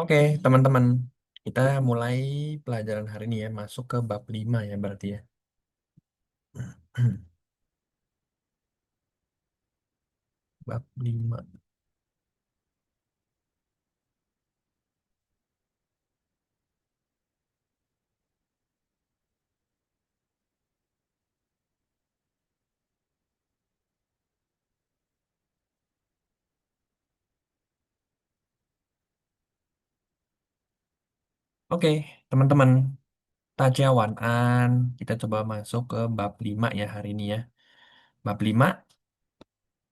Oke, teman-teman. Kita mulai pelajaran hari ini ya, masuk ke bab 5 ya berarti ya. Bab 5. Oke, teman-teman. Tajawan An, kita coba masuk ke bab 5 ya hari ini ya. Bab 5,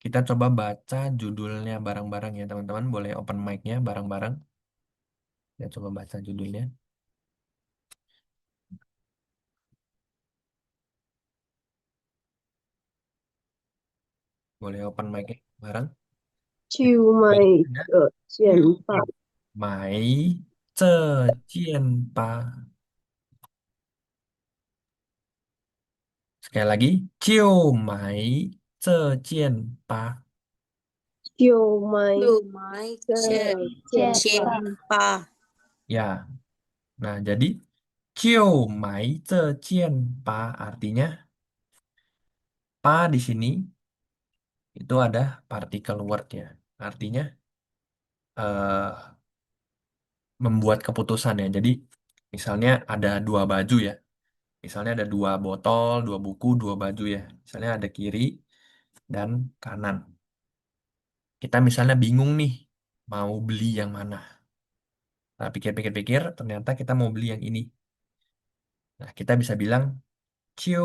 kita coba baca judulnya bareng-bareng ya teman-teman. Boleh open mic-nya bareng-bareng. Kita coba baca judulnya. Boleh open mic-nya bareng. 就卖 Judulnya 个简吧，Mai Ce Jian Pa. Sekali lagi, Ciu Mai Ce Jian Pa. 就卖六埋个这简千吧，八，Ya, nah jadi Ciu Mai Ce Jian Pa artinya pa di sini itu ada partikel word ya. Artinya membuat keputusan ya. Jadi misalnya ada dua baju ya. Misalnya ada dua botol, dua buku, dua baju ya. Misalnya ada kiri dan kanan. Kita misalnya bingung nih mau beli yang mana. Nah, pikir-pikir-pikir ternyata kita mau beli yang ini. Nah, kita bisa bilang ciu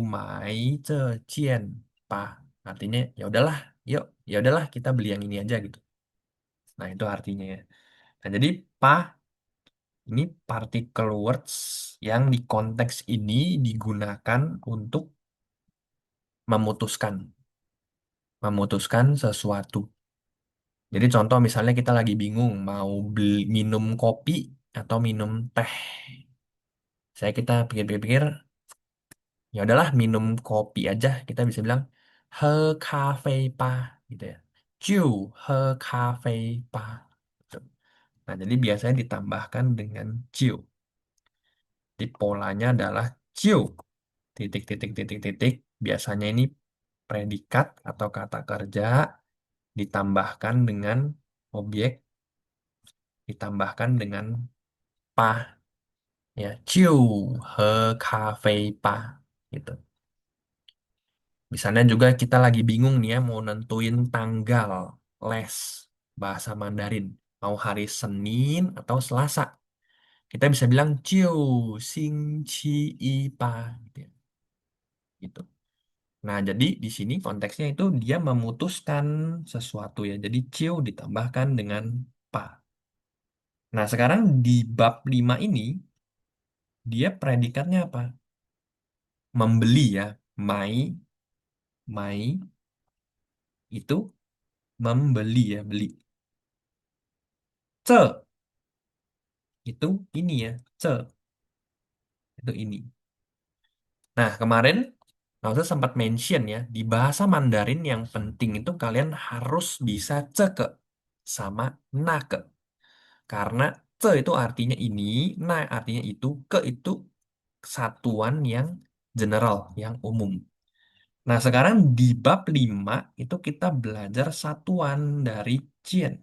mai ce cian pa. Artinya ya udahlah, yuk, ya udahlah kita beli yang ini aja gitu. Nah, itu artinya ya. Nah, jadi pa ini particle words yang di konteks ini digunakan untuk memutuskan, memutuskan sesuatu. Jadi contoh misalnya kita lagi bingung mau beli minum kopi atau minum teh. Kita pikir-pikir, ya udahlah minum kopi aja. Kita bisa bilang he cafe pa gitu ya. Ju he cafe pa. Gitu. Nah, jadi biasanya ditambahkan dengan jiu. Di polanya adalah jiu. Titik, titik, titik, titik. Biasanya ini predikat atau kata kerja ditambahkan dengan objek, ditambahkan dengan pa. Ya, jiu he cafe pa. Gitu. Misalnya juga kita lagi bingung nih ya mau nentuin tanggal les bahasa Mandarin. Mau hari Senin atau Selasa. Kita bisa bilang jiu xing qi yi pa. Gitu ya. Gitu. Nah, jadi di sini konteksnya itu dia memutuskan sesuatu ya. Jadi ciu ditambahkan dengan pa. Nah, sekarang di bab 5 ini dia predikatnya apa? Membeli ya. Mai itu membeli ya, beli. Ce itu ini ya, ce itu ini. Nah, kemarin Nausa sempat mention ya, di bahasa Mandarin yang penting itu kalian harus bisa ceke sama nake. Karena ce itu artinya ini, na artinya itu, ke itu satuan yang general, yang umum. Nah, sekarang di bab 5 itu kita belajar satuan dari cien.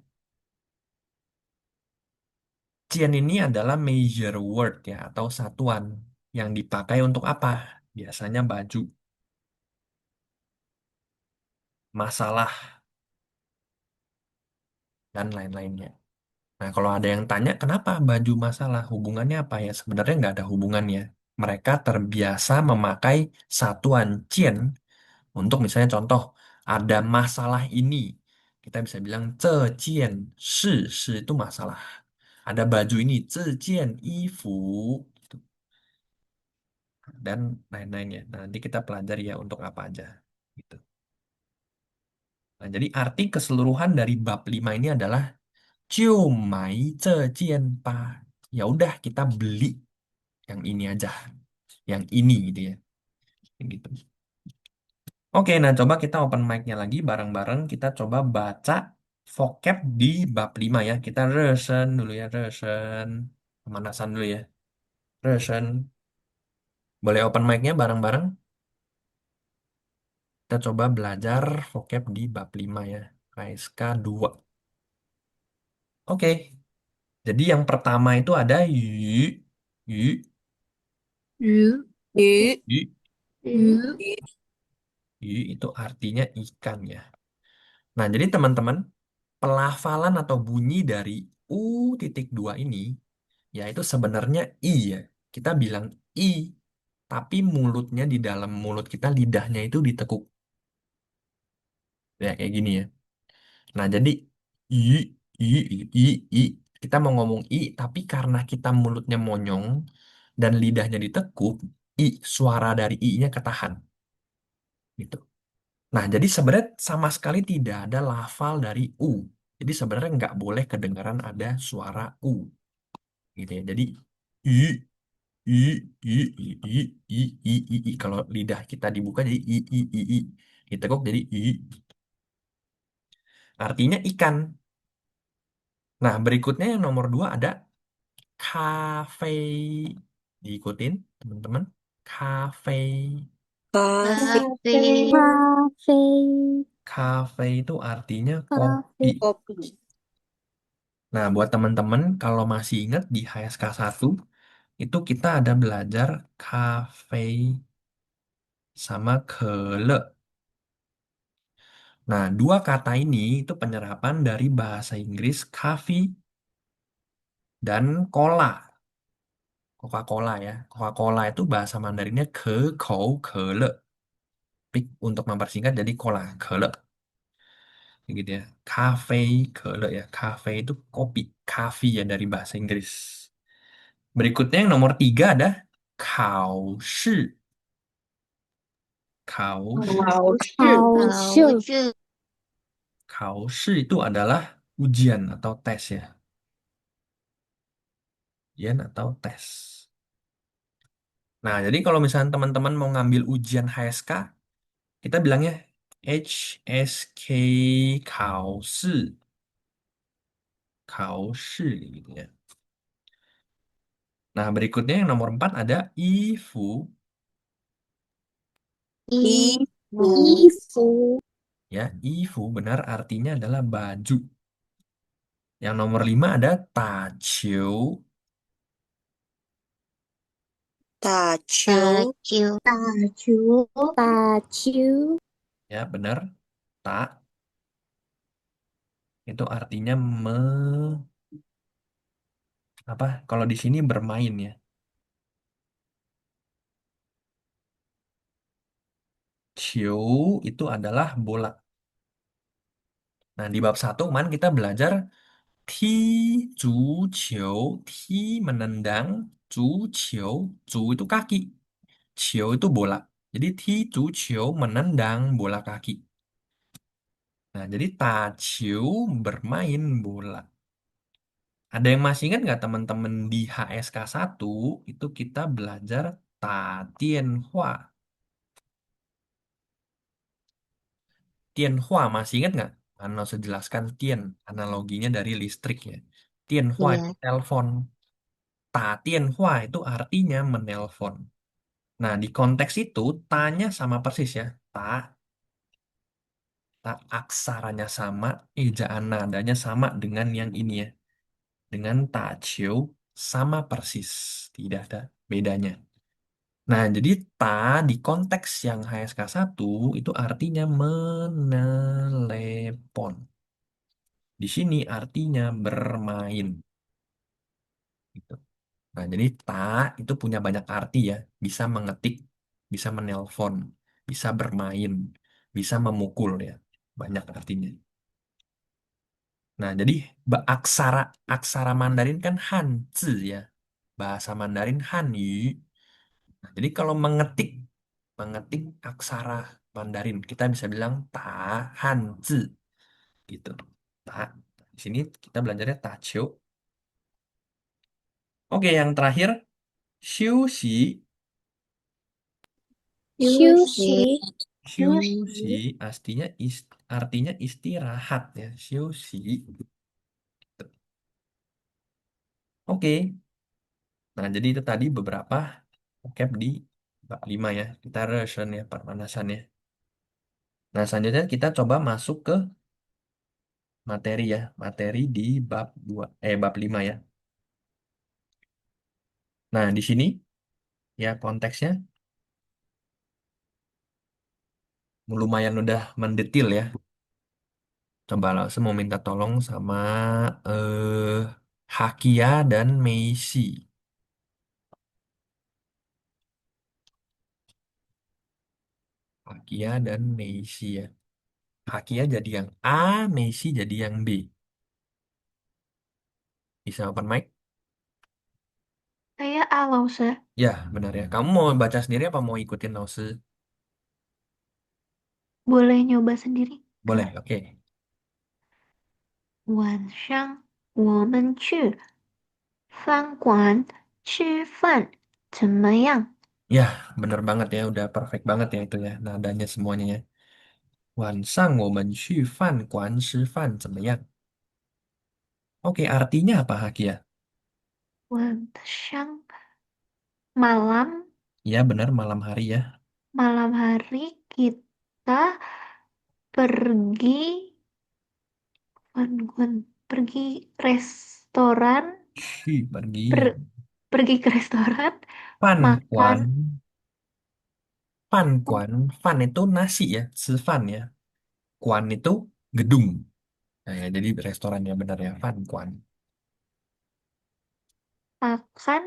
Cien ini adalah measure word ya, atau satuan yang dipakai untuk apa? Biasanya baju, masalah, dan lain-lainnya. Nah, kalau ada yang tanya, kenapa baju masalah? Hubungannya apa ya? Sebenarnya nggak ada hubungannya. Mereka terbiasa memakai satuan cien untuk misalnya contoh, ada masalah ini. Kita bisa bilang, 这件事itu masalah. Ada baju ini, 这件衣服. Gitu. Dan lain-lainnya. Nah, nanti kita pelajari ya untuk apa aja. Gitu. Nah, jadi arti keseluruhan dari bab 5 ini adalah 就买这件吧. Ya udah kita beli yang ini aja, yang ini gitu ya. Gitu. Oke, nah coba kita open mic-nya lagi bareng-bareng kita coba baca vocab di bab 5 ya. Kita resen dulu ya, resen. Pemanasan dulu ya. Resen. Boleh open mic-nya bareng-bareng. Kita coba belajar vocab di bab 5 ya. KSK 2. Oke. Jadi yang pertama itu ada yu, 鱼鱼 yu, 鱼 yu itu artinya ikan ya. Nah, jadi teman-teman, pelafalan atau bunyi dari U titik dua ini, yaitu sebenarnya I ya. Kita bilang I, tapi mulutnya di dalam mulut kita, lidahnya itu ditekuk. Ya, kayak gini ya. Nah, jadi I, I, I, I. Kita mau ngomong I, tapi karena kita mulutnya monyong dan lidahnya ditekuk, I, suara dari I-nya ketahan. Gitu. Nah, jadi sebenarnya sama sekali tidak ada lafal dari U. Jadi sebenarnya nggak boleh kedengaran ada suara U. Gitu ya. Jadi I, I, I, I, I, I, I. Kalau lidah kita dibuka jadi I. Ditekuk jadi I. Artinya ikan. Nah, berikutnya yang nomor dua ada kafe. Diikutin, teman-teman. Kafe. 咖啡咖啡，咖啡 Kafe itu artinya 咖 kopi. 啡 kopi Nah, buat teman-teman kalau masih ingat di HSK 1 itu kita ada belajar kafe sama kele. Nah, dua kata ini itu penyerapan dari bahasa Inggris coffee dan cola. Coca-Cola ya. Coca-Cola itu bahasa Mandarinnya kele. Untuk mempersingkat jadi cola, kele. Gitu ya. Cafe, kele ya. Cafe itu kopi. Coffee ya dari bahasa Inggris. Berikutnya yang nomor tiga ada 考试. 考试.考试好是 Kaoshi itu adalah ujian atau tes ya. Ujian atau tes. Nah, jadi kalau misalnya teman-teman mau ngambil ujian HSK, kita bilangnya HSK Kaoshi. Kaoshi gitu ya. Nah, berikutnya yang nomor 4 ada Ifu. 衣服，衣服 Ya, Ifu benar artinya adalah baju. Yang nomor 5 ada Tachiu. 打打球球，打球打球 Ya, benar. Tak itu artinya apa? Kalau di sini bermain ya. Chiu itu adalah bola. Nah, di bab satu kemarin kita belajar ti zu qiu, ti menendang, zu qiu, zu itu kaki, qiu itu bola. Jadi ti zu qiu menendang bola kaki. Nah, jadi ta qiu bermain bola. Ada yang masih ingat nggak teman-teman di HSK 1 itu kita belajar ta tianhua. Tianhua masih ingat nggak? Ano saya jelaskan Tian, analoginya dari listrik ya. Tianhua itu ya, telepon. Ta Tianhua itu artinya menelpon. Nah, di konteks itu, tanya sama persis ya. Ta aksaranya sama, ejaan nadanya sama dengan yang ini ya. Dengan ta ciu sama persis. Tidak ada bedanya. Nah, jadi ta di konteks yang HSK 1 itu artinya menelepon. Di sini artinya bermain. Gitu. Nah, jadi ta itu punya banyak arti ya. Bisa mengetik, bisa menelpon, bisa bermain, bisa memukul ya. Banyak artinya. Nah, jadi aksara aksara Mandarin kan Hanzi ya. Bahasa Mandarin Hanyu. Nah, jadi kalau mengetik aksara Mandarin, kita bisa bilang ta Hanzi gitu. Ta. Di sini kita belajarnya ta Chiu. Oke, yang terakhir, Xiu Xi. 休休息，息休 Xiu Xi 息 artinya artinya istirahat ya, xiu Oke. Nah, jadi itu tadi beberapa vocab di bab 5 ya. Kita revision ya, pemanasan ya. Nah, selanjutnya kita coba masuk ke materi ya. Materi di bab 5 ya. Nah, di sini ya konteksnya lumayan udah mendetil ya. Coba langsung mau minta tolong sama Hakia dan Meisi. Hakia dan Meisi ya. Hakia jadi yang A, Meisi jadi yang B. Bisa open mic? Saya Alausa. Ya, benar ya. Kamu mau baca sendiri apa mau ikutin Lause? Boleh nyoba sendiri, boleh, Kak. oke. 晚上我们去饭馆吃饭，怎么样？Ya, bener banget ya. Udah perfect banget ya itu ya. Nadanya semuanya ya. 晚上我们去饭馆吃饭怎么样? Oke, artinya apa Hakia? 晚上 malam Ya, benar malam hari ya. malam hari kita pergi bukan pergi restoran Pergi per- ya. pergi ke restoran Pan makan kuan, fan itu nasi ya, 吃饭 ya. Kuan itu gedung. Nah, ya, jadi restoran ya benar ya, fan kuan. makan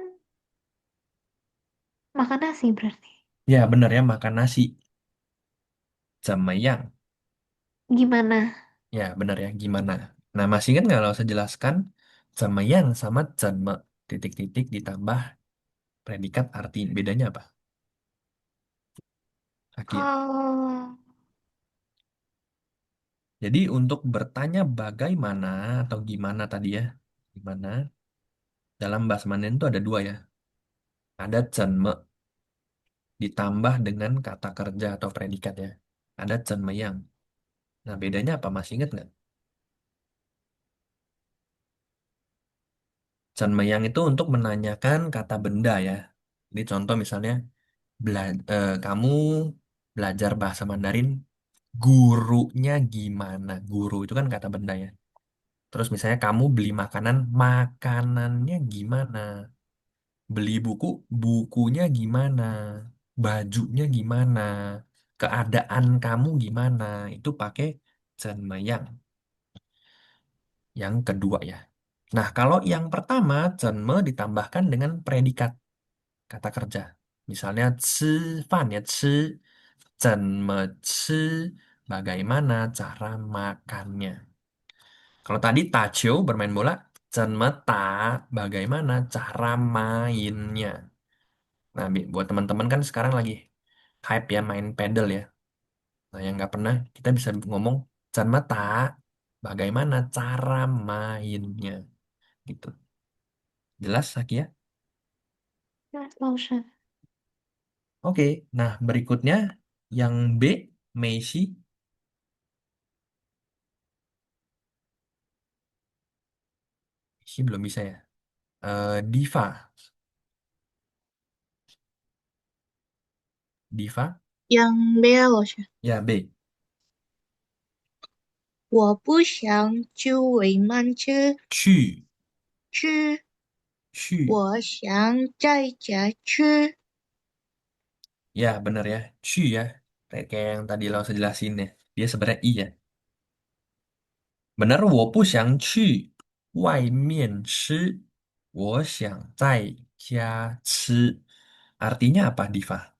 makan nasi berarti Ya, benar ya makan nasi. 怎么样? gimana. Ya, benar ya. Gimana? Nah, masih ingat nggak kalau saya jelaskan 怎么样 sama 怎么 titik-titik ditambah predikat arti bedanya apa? Akia. Oh, Jadi untuk bertanya bagaimana atau gimana tadi ya, gimana dalam bahasa Mandarin itu ada dua ya. Ada 怎么 ditambah dengan kata kerja atau predikat ya. Ada 怎么样. Nah, bedanya apa? Masih ingat nggak? 怎么样 itu untuk menanyakan kata benda ya. Ini contoh misalnya kamu belajar bahasa Mandarin, gurunya gimana? Guru itu kan kata benda ya. Terus misalnya kamu beli makanan, makanannya gimana? Beli buku, bukunya gimana? Bajunya gimana? Keadaan kamu gimana? Itu pakai 怎么样. Yang kedua ya. Nah, kalau yang pertama, 怎么 ditambahkan dengan predikat kata kerja. Misalnya 吃饭 ya, 吃 怎么吃, bagaimana cara makannya. Kalau tadi Tachio bermain bola, 怎么打, bagaimana cara mainnya. Nah, buat teman-teman kan sekarang lagi hype ya main pedal ya. Nah, yang nggak pernah, kita bisa ngomong 怎么打, bagaimana cara mainnya. Gitu. Jelas, Sakia? 那老师 Oke, nah berikutnya yang B, Messi. Messi belum bisa ya. Diva. Diva, yang B 啊，老师，ya B. 我不想去维曼吃去，吃，去. 我想在家吃。Ya, benar ya. 去 ya. Kayak yang tadi lo jelasin ya. Dia sebenarnya I ya. Benar, 我不想去外面吃，我想在家吃. Artinya apa, Diva?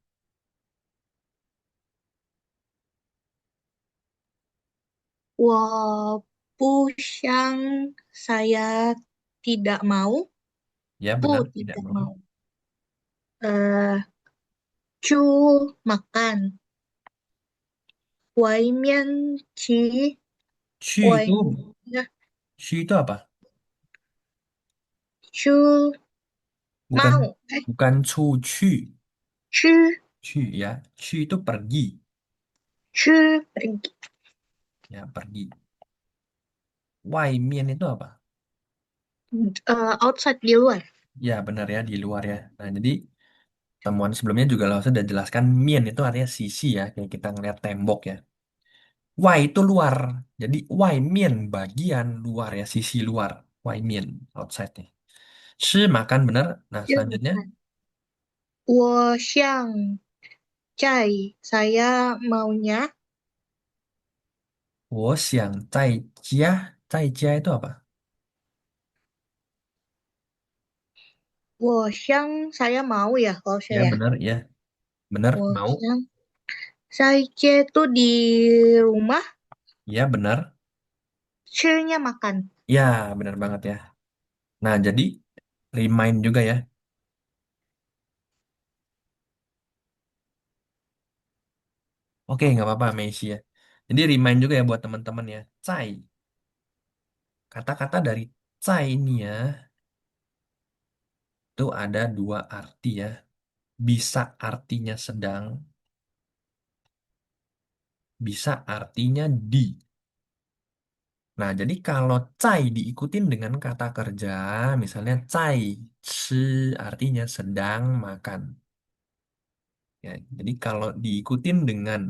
我不想saya tidak mau, Ya, benar, tidak tidak mau. mau. Eh, cu makan. 外面吃，去 外 itu, 去 itu apa? 出 Bukan, mau bukan 出去, 吃 去 ya. 去 itu pergi. 吃 pergi. Ya, pergi. Wai mian itu apa? Outside di luar. Ya, benar ya, di luar ya. Nah, jadi temuan sebelumnya jugaเราsudah jelaskan mian itu artinya sisi ya, kayak kita ngeliat tembok ya. Wai itu luar. Jadi wai mian bagian luar ya, sisi luar. Wai mian outside nih. Shi makan benar. Nah, Ya, selanjutnya makan. 我想在 saya maunya 我想在家，在家 itu apa? 我想 saya mau ya kalau Ya, saya. benar ya. Benar, mau. 我想 saya itu di rumah, Ya, benar. 吃nya makan. Ya, benar banget ya. Nah, jadi remind juga ya. Oke, nggak apa-apa, Messi ya. Jadi remind juga ya buat teman-teman ya. Cai. Kata-kata dari cai ini ya, itu ada dua arti ya. Bisa artinya sedang, bisa artinya di. Nah, jadi kalau cai diikutin dengan kata kerja, misalnya cai, ci artinya sedang makan. Ya, jadi kalau diikutin dengan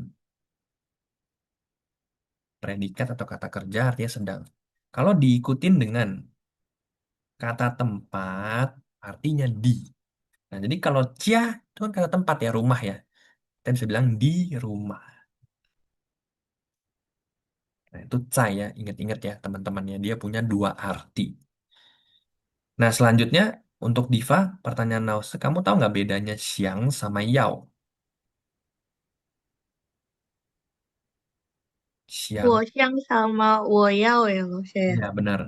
predikat atau kata kerja artinya sedang. Kalau diikutin dengan kata tempat artinya di. Nah, jadi kalau cia itu kan kata tempat ya, rumah ya. Kita bisa bilang di rumah. Nah, itu cai ya, ingat-ingat ya teman-temannya. Dia punya dua arti. Nah, selanjutnya untuk Diva, pertanyaan Nause, kamu tahu nggak bedanya siang sama yao? Siang, 我想 sama 我要 ya kalau saya. ya benar.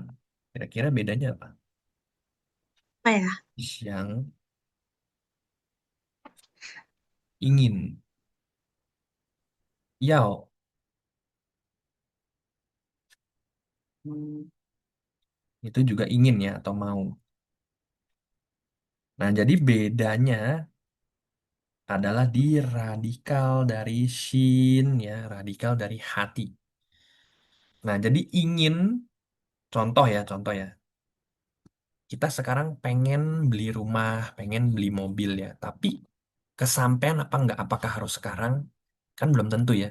Kira-kira bedanya apa? Apa ya? Siang, ingin. Yao, itu juga ingin ya atau mau. Nah, jadi bedanya adalah di radikal dari shin ya, radikal dari hati. Nah, jadi ingin, contoh ya. Kita sekarang pengen beli rumah, pengen beli mobil ya, tapi kesampaian apa enggak? Apakah harus sekarang? Kan belum tentu ya.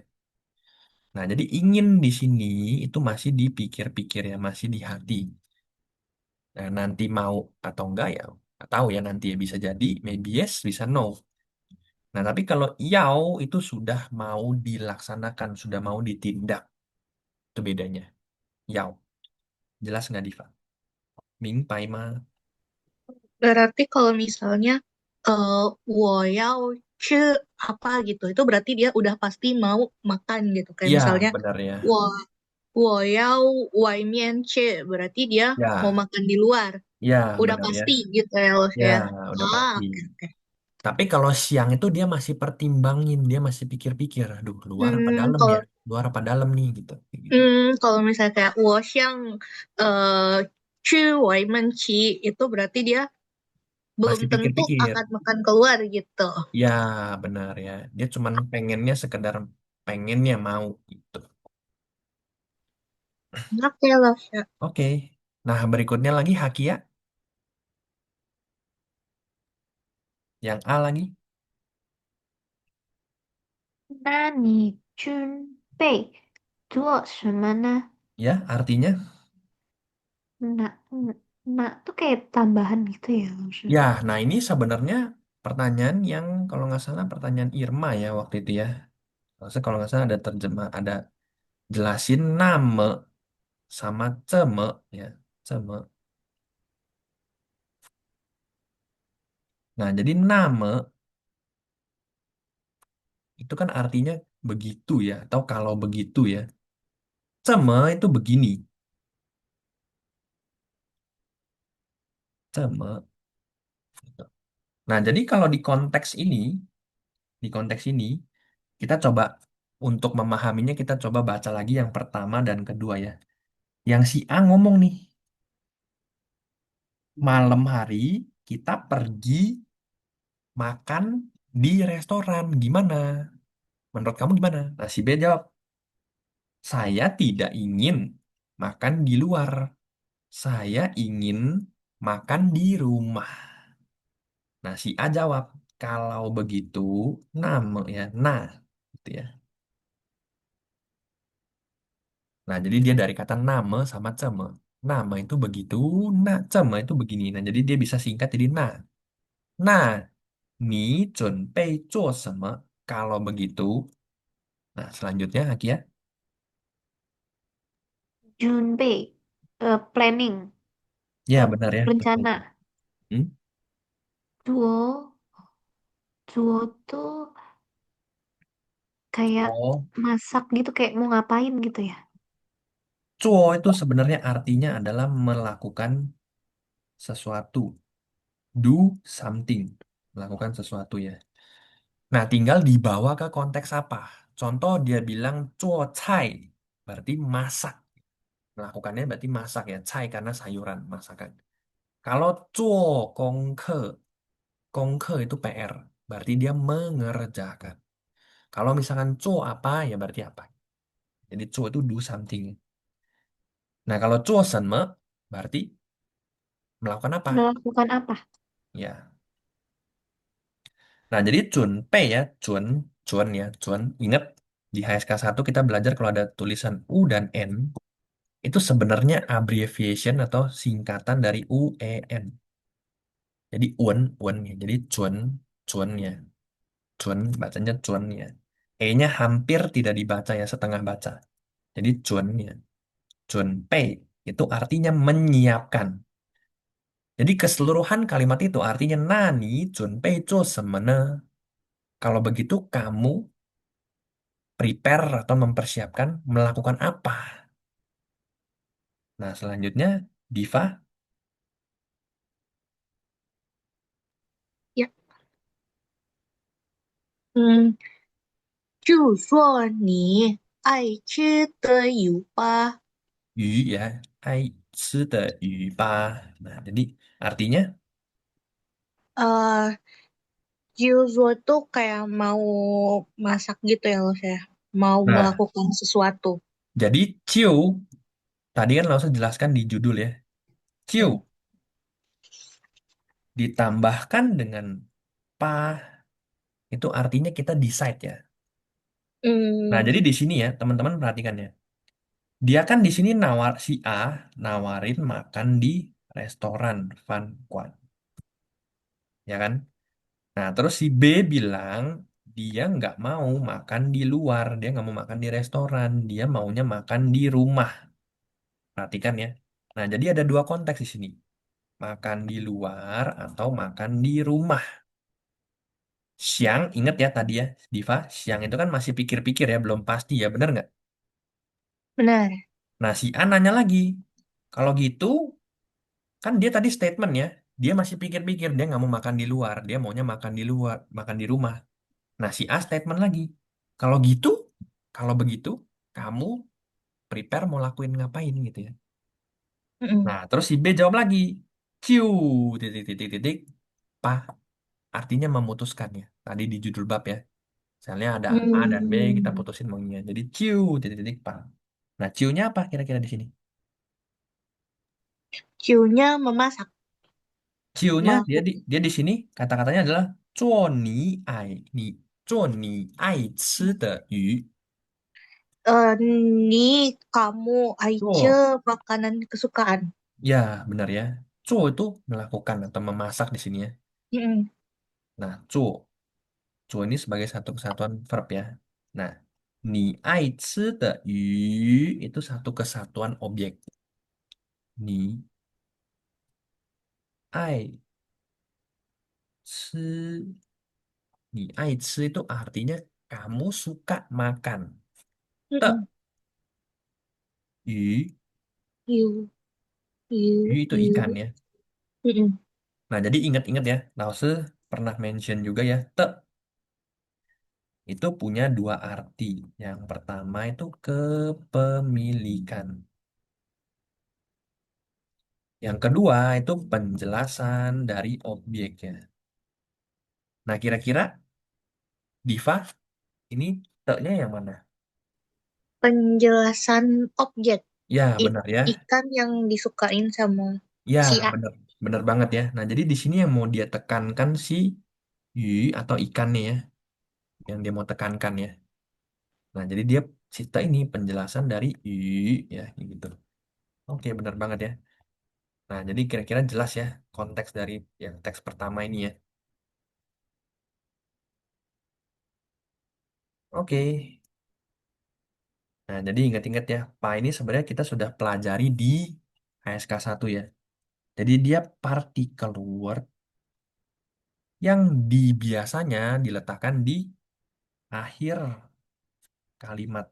Nah, jadi ingin di sini itu masih dipikir-pikir ya, masih di hati. Nah, nanti mau atau enggak ya, nggak tahu ya nanti ya bisa jadi, maybe yes, bisa no. Nah, tapi kalau yao itu sudah mau dilaksanakan, sudah mau ditindak. Itu bedanya. Yao. Jelas nggak, Diva? Ming, Pai, Ma. Berarti kalau misalnya 我要 apa gitu, itu berarti dia udah pasti mau makan gitu. Kayak Iya, misalnya benar ya. 我要 外面 berarti dia mau Ya, makan di luar. ya, Udah benar ya. pasti gitu ya loh Ya, ya. udah Ah, pasti. oke oke. Tapi kalau siang itu dia masih pertimbangin, dia masih pikir-pikir, aduh, luar apa Hmm, dalam ya? kalau Luar apa dalam nih gitu. Kayak gitu. kalau misalnya kayak 我想去 itu berarti dia belum Masih tentu pikir-pikir. akan makan keluar gitu. Ya, benar ya. Dia cuman pengennya sekedar pengennya mau gitu. Oke loh ya. Oke. Nah, berikutnya lagi Hakia, yang A lagi. 那你准备做什么呢？Ya, artinya Nak, nak tuh kayak tambahan gitu ya, maksud. ya. Nah, ini sebenarnya pertanyaan yang kalau nggak salah pertanyaan Irma ya waktu itu ya. Maksudnya kalau nggak salah ada terjemah, ada jelasin nama sama ceme ya. Ceme. Nah, jadi nama itu kan artinya begitu ya, atau kalau begitu ya. Ceme itu begini. Ceme. Nah, jadi kalau di konteks ini, kita coba untuk memahaminya, kita coba baca lagi yang pertama dan kedua ya. Yang si A ngomong nih, malam hari kita pergi makan di restoran. Gimana? Menurut kamu gimana? Nah, si B jawab, Saya tidak ingin makan di luar. Saya ingin makan di rumah. Nah, si A jawab, kalau begitu, nama ya, nah, gitu ya. Nah, jadi dia dari kata nama sama ceme. Nama itu begitu, nah, ceme itu begini. Nah, jadi dia bisa singkat jadi nah. Nah, ni junpei zuo seme? Kalau begitu, nah selanjutnya Aki ya. Junpei, planning, Ya, benar ya. Betul. rencana. Hmm? Duo, duo tuh kayak Oh, masak gitu, kayak mau ngapain gitu ya. zuo itu sebenarnya artinya adalah melakukan sesuatu. Do something. Melakukan sesuatu ya. Nah, tinggal dibawa ke konteks apa? Contoh dia bilang zuo cai, berarti masak. Melakukannya berarti masak ya. Cai karena sayuran, masakan. Kalau zuo gongke, gongke itu PR. Berarti dia mengerjakan. Kalau misalkan zuo apa, ya berarti apa. Jadi zuo itu do something. Nah, kalau zuo senme, berarti melakukan apa? Melakukan apa? Ya. Nah, jadi Junpei ya, Jun ya, Jun. Ingat di HSK 1 kita belajar kalau ada tulisan U dan N, itu sebenarnya abbreviation atau singkatan dari UN. Jadi Un ya. Jadi Jun ya. Jun, bacanya Jun ya. E-nya hampir tidak dibaca ya, setengah baca. Jadi Jun ya. Junpei itu artinya menyiapkan. Jadi keseluruhan kalimat itu artinya nani Junpei zo semene. Kalau begitu kamu prepare atau mempersiapkan melakukan apa? Nah, selanjutnya Diva, 呀，嗯，就说你爱吃的有吧？鱼ya, ai 吃的鱼吧. Nah, jadi artinya, 呃，Juzwa tuh kayak mau masak gitu ya loh saya. Mau nah, melakukan sesuatu. jadi ciu, tadi kan langsung jelaskan di judul ya. Ciu Hmm. ditambahkan dengan pa, itu artinya kita decide ya. Nah, jadi Hmm, di sini ya, teman-teman perhatikan ya. Dia kan di sini si A nawarin makan di restoran Van Quan, ya kan? Nah, terus si B bilang dia nggak mau makan di luar, dia nggak mau makan di restoran, dia maunya makan di rumah. Perhatikan ya. Nah, jadi ada dua konteks di sini. Makan di luar atau makan di rumah. Siang, ingat ya tadi ya, Diva, siang itu kan masih pikir-pikir ya, belum pasti ya, bener nggak? benar. Nah, si A nanya lagi, kalau gitu, kan dia tadi statement ya, dia masih pikir-pikir, dia nggak mau makan di luar, dia maunya makan di luar, makan di rumah. Nah, si A statement lagi. Kalau gitu, kalau begitu, kamu prepare mau lakuin ngapain gitu ya. Mm-mm. Nah, terus si B jawab lagi. Ciu, titik, titik, titik. Pah, artinya memutuskan ya. Tadi di judul bab ya. Misalnya ada A dan B, kita Hmm, putusin maunya. Jadi ciu, titik, titik, pah. Nah, ciunya apa kira-kira di sini? Ciunya memasak. Ciunya Melakukan. dia di sini kata-katanya adalah 做你爱你做你爱吃的鱼。Ini kamu Aice 做 makanan kesukaan. Ya, benar ya. Cu itu melakukan atau memasak di sini ya. Mm-mm. Nah, cu ini sebagai satu kesatuan verb ya. Nah, ni ai ci de yu itu satu kesatuan objek. Ni ai ci, ni ai ci itu artinya kamu suka makan. Te Mm-mm. yu, You, yu you, itu ikan you. ya. Mm-mm. Nah, jadi ingat-ingat ya, Lause pernah mention juga ya, te itu punya dua arti. Yang pertama itu kepemilikan. Yang kedua itu penjelasan dari objeknya. Nah, kira-kira Diva ini te-nya yang mana? Penjelasan objek. Ya, I- benar ya. ikan yang disukain sama Ya, si A. benar. Benar banget ya. Nah, jadi di sini yang mau dia tekankan si y atau ikannya ya, yang dia mau tekankan ya. Nah, jadi dia cipta ini penjelasan dari y ya, gitu. Oke, benar banget ya. Nah, jadi kira-kira jelas ya konteks dari yang teks pertama ini ya. Oke. Nah, jadi ingat-ingat ya, Pa ini sebenarnya kita sudah pelajari di HSK 1 ya. Jadi dia partikel word yang biasanya diletakkan di akhir kalimat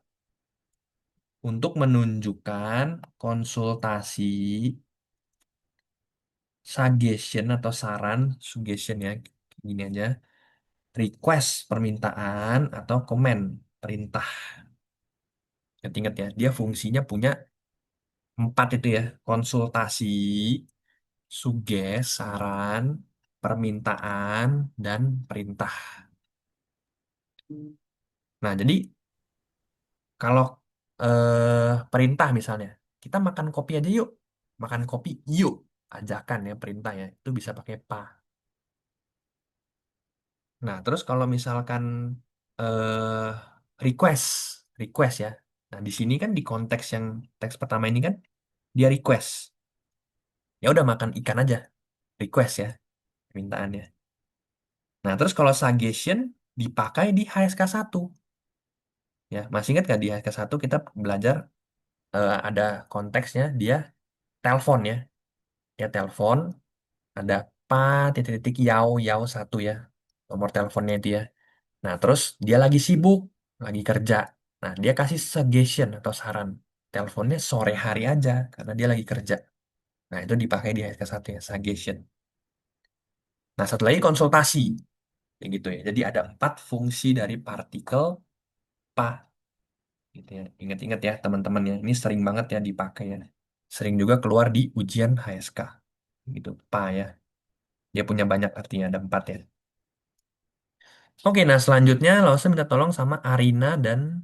untuk menunjukkan konsultasi, suggestion atau saran, suggestion ya, gini aja, request permintaan atau komen perintah. Ingat-ingat ya, dia fungsinya punya 4 itu ya, konsultasi, suges, saran, permintaan, dan perintah. Nah, jadi kalau perintah misalnya, kita makan kopi aja yuk. Makan kopi yuk. Ajakan ya perintah ya. Itu bisa pakai pa. Nah, terus kalau misalkan eh request, request ya. Nah, di sini kan di konteks yang teks pertama ini kan dia request. Ya udah makan ikan aja. Request ya permintaannya. Nah, terus kalau suggestion dipakai di HSK 1 ya. Masih ingat gak di HSK 1 kita belajar ada konteksnya dia telepon ya. Ya telepon ada pa titik-titik yau yau 1 ya. Nomor teleponnya itu ya. Nah, terus dia lagi sibuk, lagi kerja. Nah, dia kasih suggestion atau saran. Teleponnya sore hari aja karena dia lagi kerja. Nah, itu dipakai di HSK 1 ya, suggestion. Nah, satu lagi konsultasi. Kayak gitu ya. Jadi ada 4 fungsi dari partikel pa gitu ya. Ingat-ingat ya teman-teman ya. Ini sering banget ya dipakai ya. Sering juga keluar di ujian HSK. Gitu, pa ya. Dia punya banyak artinya, ada 4 ya. Oke, nah selanjutnya Lawson minta tolong sama Arina dan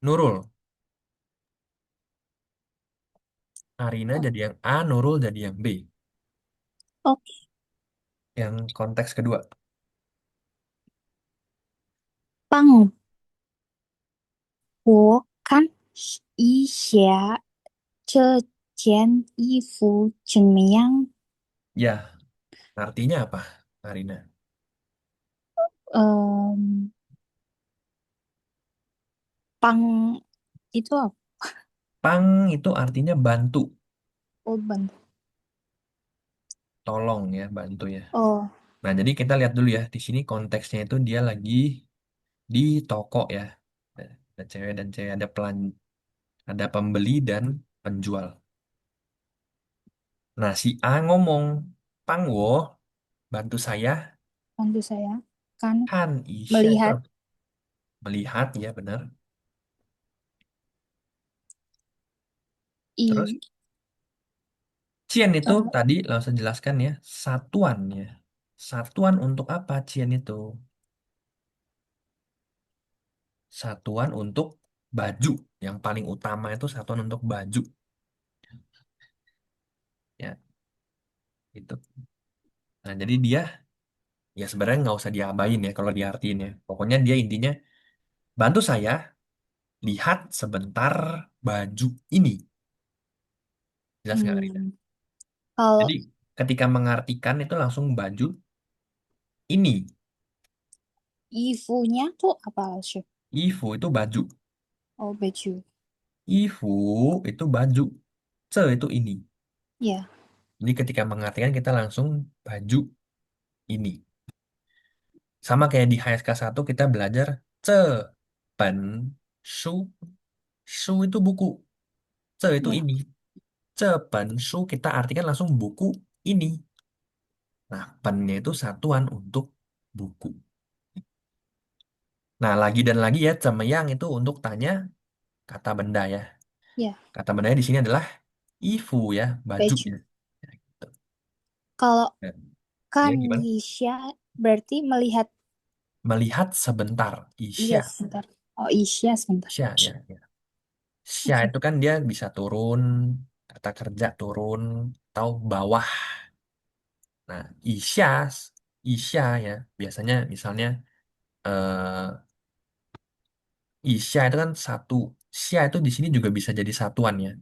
Nurul. Arina jadi yang A, Nurul jadi yang B. Oke. Yang konteks kedua. 帮我看一下这件衣服怎么样？Ya, artinya apa, Arina? 嗯，帮 itu apa? Pang itu artinya bantu, Oh, bantu. tolong ya, bantu ya. Oh, Nah, jadi kita lihat dulu ya. Di sini konteksnya itu dia lagi di toko ya. Ada cewek dan cewek, ada pembeli dan penjual. Nah, si A ngomong, Pangwo, bantu saya bantu saya kan kan Isya itu melihat apa? Melihat ya benar. Terus i Cien itu eh, tadi langsung jelaskan ya, satuan ya. Satuan untuk apa Cien itu? Satuan untuk baju. Yang paling utama itu satuan untuk baju. Ya, itu. Nah, jadi dia ya sebenarnya nggak usah diabain ya kalau diartiin ya. Pokoknya dia intinya bantu saya lihat sebentar baju ini. Jelas nggak, Rina? hmm, kalau Jadi ketika mengartikan itu langsung baju ini. ifunya tuh apa sih? Ifu itu baju. Oh, baju. Ifu itu baju. Ce itu ini. Ya, Jadi ketika mengartikan kita langsung baju ini. Sama kayak di HSK 1 kita belajar ce, pen, su. Su itu buku. Ce itu ya, ini. Ce, pen, su kita artikan langsung buku ini. Nah, pennya itu satuan untuk buku. Nah, lagi dan lagi ya, cemeyang itu untuk tanya kata benda ya. ya, Kata bendanya di sini adalah ifu ya, baju baju. ya. Ya, gitu. Kalau Nah, ya kan gimana? Lisha berarti melihat Melihat sebentar, iya Isya. sebentar. Oh, Isya sebentar. Xia ya, ya. Xia Oke. itu kan dia bisa turun, kata kerja turun atau bawah. Nah, isya, isya ya, biasanya misalnya eh, isya itu kan satu, xia itu di sini juga bisa jadi satuan ya.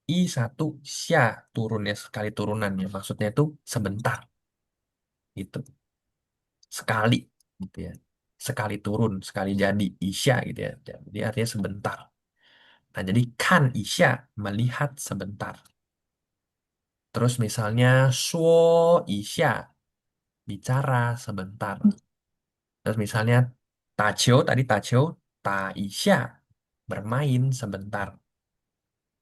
I satu, xia turun ya, sekali turunan ya. Maksudnya itu sebentar, gitu. Sekali, gitu ya. Sekali turun, sekali jadi isya gitu ya. Jadi artinya sebentar. Nah, jadi kan isya, melihat sebentar. Terus misalnya suo isya, bicara sebentar. Terus misalnya Tachio, tadi Tachio, Ta Isya, bermain sebentar.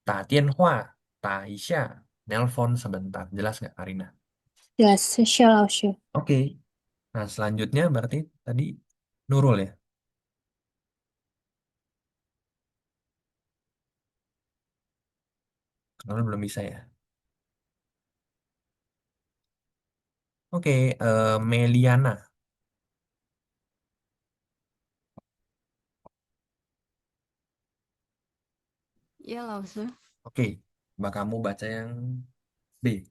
Ta Tianhua, Ta Isya, nelpon sebentar. Jelas nggak, Karina? Jelas, 谢谢老师. Oke. Nah, selanjutnya berarti tadi Nurul ya? Nurul belum bisa ya? Oke, Meliana. 叶老师。Oke, coba kamu baca yang B.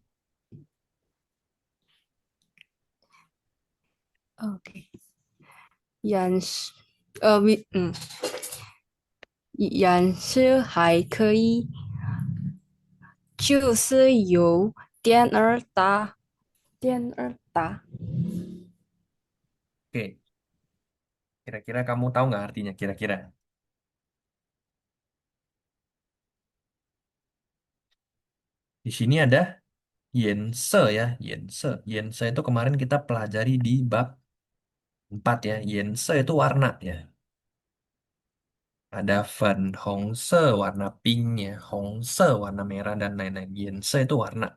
OK，演示，演示还可以，就是有点儿大，点儿大。Oke, kira-kira kamu tahu nggak artinya kira-kira? Di sini ada yense ya, yense. Yense itu kemarin kita pelajari di bab 4 ya. Yense itu warna ya. Ada Van Hongse warna pink ya, Hongse warna merah dan lain-lain. Yense itu warna.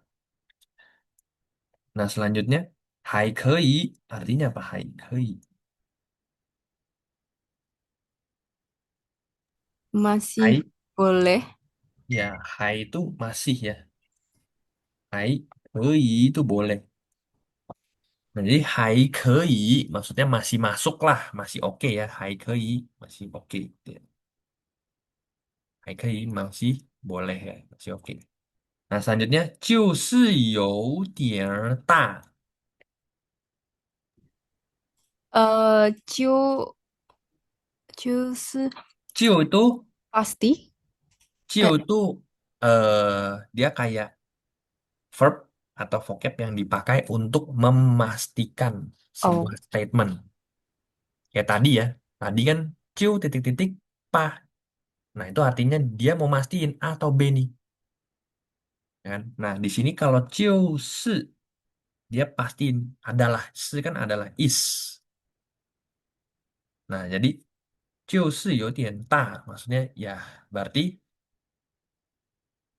Nah, selanjutnya Hai Kei artinya apa? Hai Kei. Masih Hai boleh. ya, Hai itu masih ya. Hai Kei itu boleh. Nah, jadi Hai Kei maksudnya masih masuk lah, masih oke ya. Hai Kei masih oke. Ya. Hai Kei masih boleh ya, masih oke. Nah, selanjutnya 就是有点儿大。就是就 itu pasti. Cio Eh, itu dia kayak verb atau vocab yang dipakai untuk memastikan sebuah oh, statement. Kayak tadi ya, tadi kan Cio titik-titik pa. Nah, itu artinya dia mau mastiin A atau B nih. Ya kan? Nah, di sini kalau Cio si, dia pastiin adalah. Si kan adalah is. Nah, jadi Cio si 有点大, maksudnya ya berarti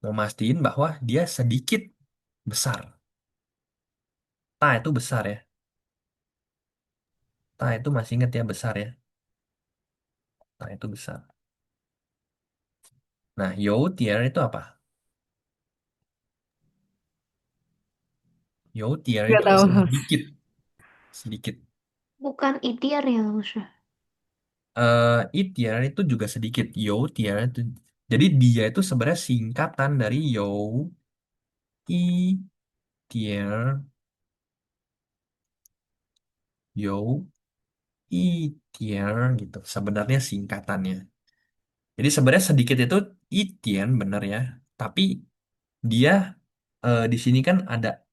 mau mastiin bahwa dia sedikit besar. Ta itu besar ya. Ta itu masih ingat ya besar ya. Ta itu besar. Nah, Youtier itu apa? Youtier nggak itu tahu. sedikit, sedikit. Bukan ikhtiar ya, Lausya. Itier itu juga sedikit. Youtier itu. Jadi dia itu sebenarnya singkatan dari Yo, I, Tier, Yo, I, Tier gitu. Sebenarnya singkatannya. Jadi sebenarnya sedikit itu Itien bener ya. Tapi dia di sini kan ada,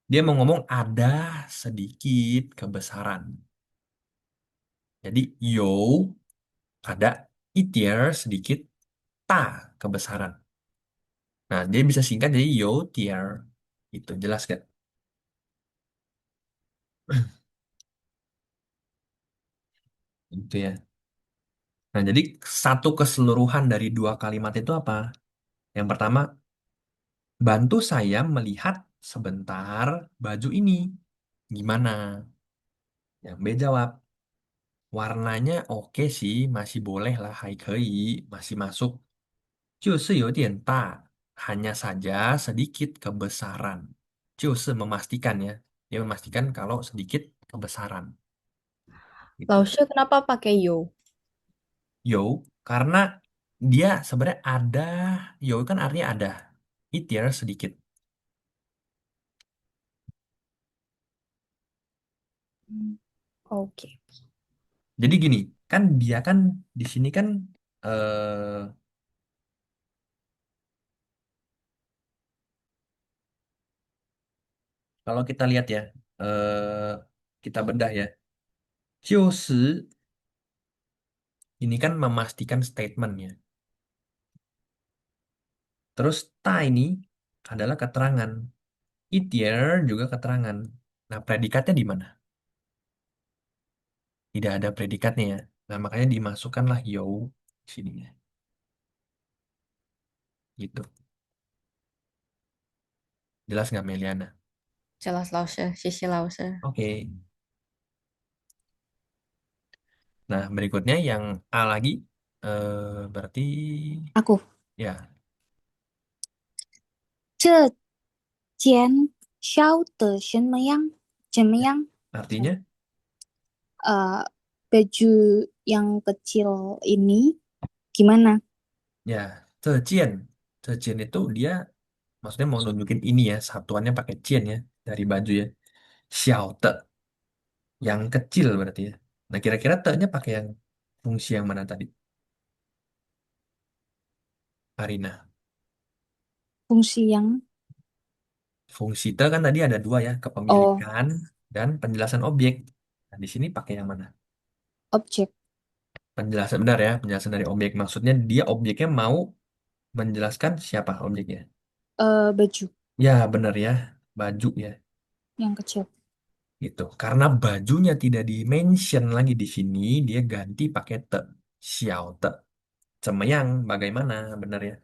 dia mau ngomong ada sedikit kebesaran. Jadi yo ada itier sedikit ta kebesaran. Nah, dia bisa singkat jadi yo tier. Itu jelas gak? Itu ya. Nah, jadi satu keseluruhan dari dua kalimat itu apa? Yang pertama, bantu saya melihat sebentar baju ini. Gimana? Yang B jawab, warnanya oke sih, masih boleh lah, hai kei, masih masuk. 就是有点大, hanya saja sedikit kebesaran. 就是 memastikan ya. Dia memastikan kalau sedikit kebesaran. Gitu. Lausya kenapa pakai yo? Yo, karena dia sebenarnya ada, yo kan artinya ada. Itir sedikit. Hmm, oke. Jadi gini, kan dia kan di sini kan eh kalau kita lihat ya, kita bedah ya. 就是 ini kan memastikan statementnya. Terus ta ini adalah keterangan. Itier juga keterangan. Nah, predikatnya di mana? Tidak ada predikatnya ya. Nah, makanya dimasukkanlah yo di sininya. Gitu. Jelas nggak Meliana? jelas 老师，谢谢老师。Oke. Nah, berikutnya yang A lagi. Berarti Aku. ya, 这件烧的什么样？怎么样？artinya eh Baju yang kecil ini gimana? ya, zhejian. Zhejian itu dia maksudnya mau nunjukin ini ya, satuannya pakai cian ya dari baju ya. Xiao te, yang kecil berarti ya. Nah, kira-kira te-nya pakai yang fungsi yang mana tadi? Arina. Fungsi yang Fungsi te kan tadi ada dua ya, oh kepemilikan dan penjelasan objek. Nah, di sini pakai yang mana? objek Penjelasan benar ya, penjelasan dari objek. Maksudnya dia objeknya mau menjelaskan siapa objeknya. baju Ya, benar ya. Baju ya, yang kecil. gitu. Karena bajunya tidak di-mention lagi di sini, dia ganti pakai te. Xiao te. Cemeyang, bagaimana? Benar ya.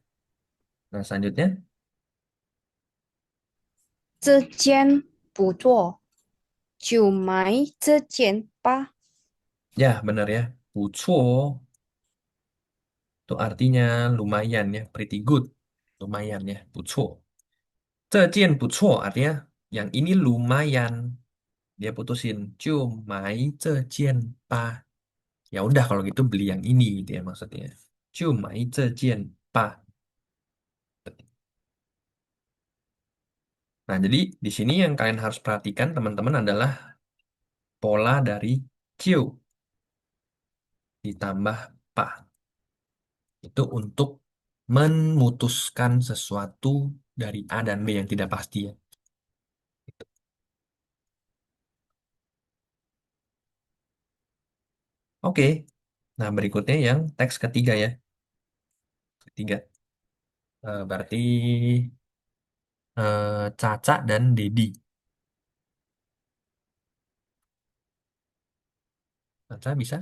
Nah, selanjutnya, 这件不做，就买这件吧。ya benar ya. Pucuo, itu artinya lumayan ya, pretty good. Lumayan ya, pucuo. Zhejian pucuo, artinya yang ini lumayan. Dia putusin, cumai zhejian pa. Ya udah kalau gitu beli yang ini gitu ya maksudnya. Cumai zhejian pa. Nah, jadi di sini yang kalian harus perhatikan teman-teman adalah pola dari ciu ditambah pa. Itu untuk memutuskan sesuatu dari A dan B yang tidak pasti ya. Oke. Nah, berikutnya yang teks ketiga ya. Ketiga. Berarti Caca dan Dedi. Caca bisa?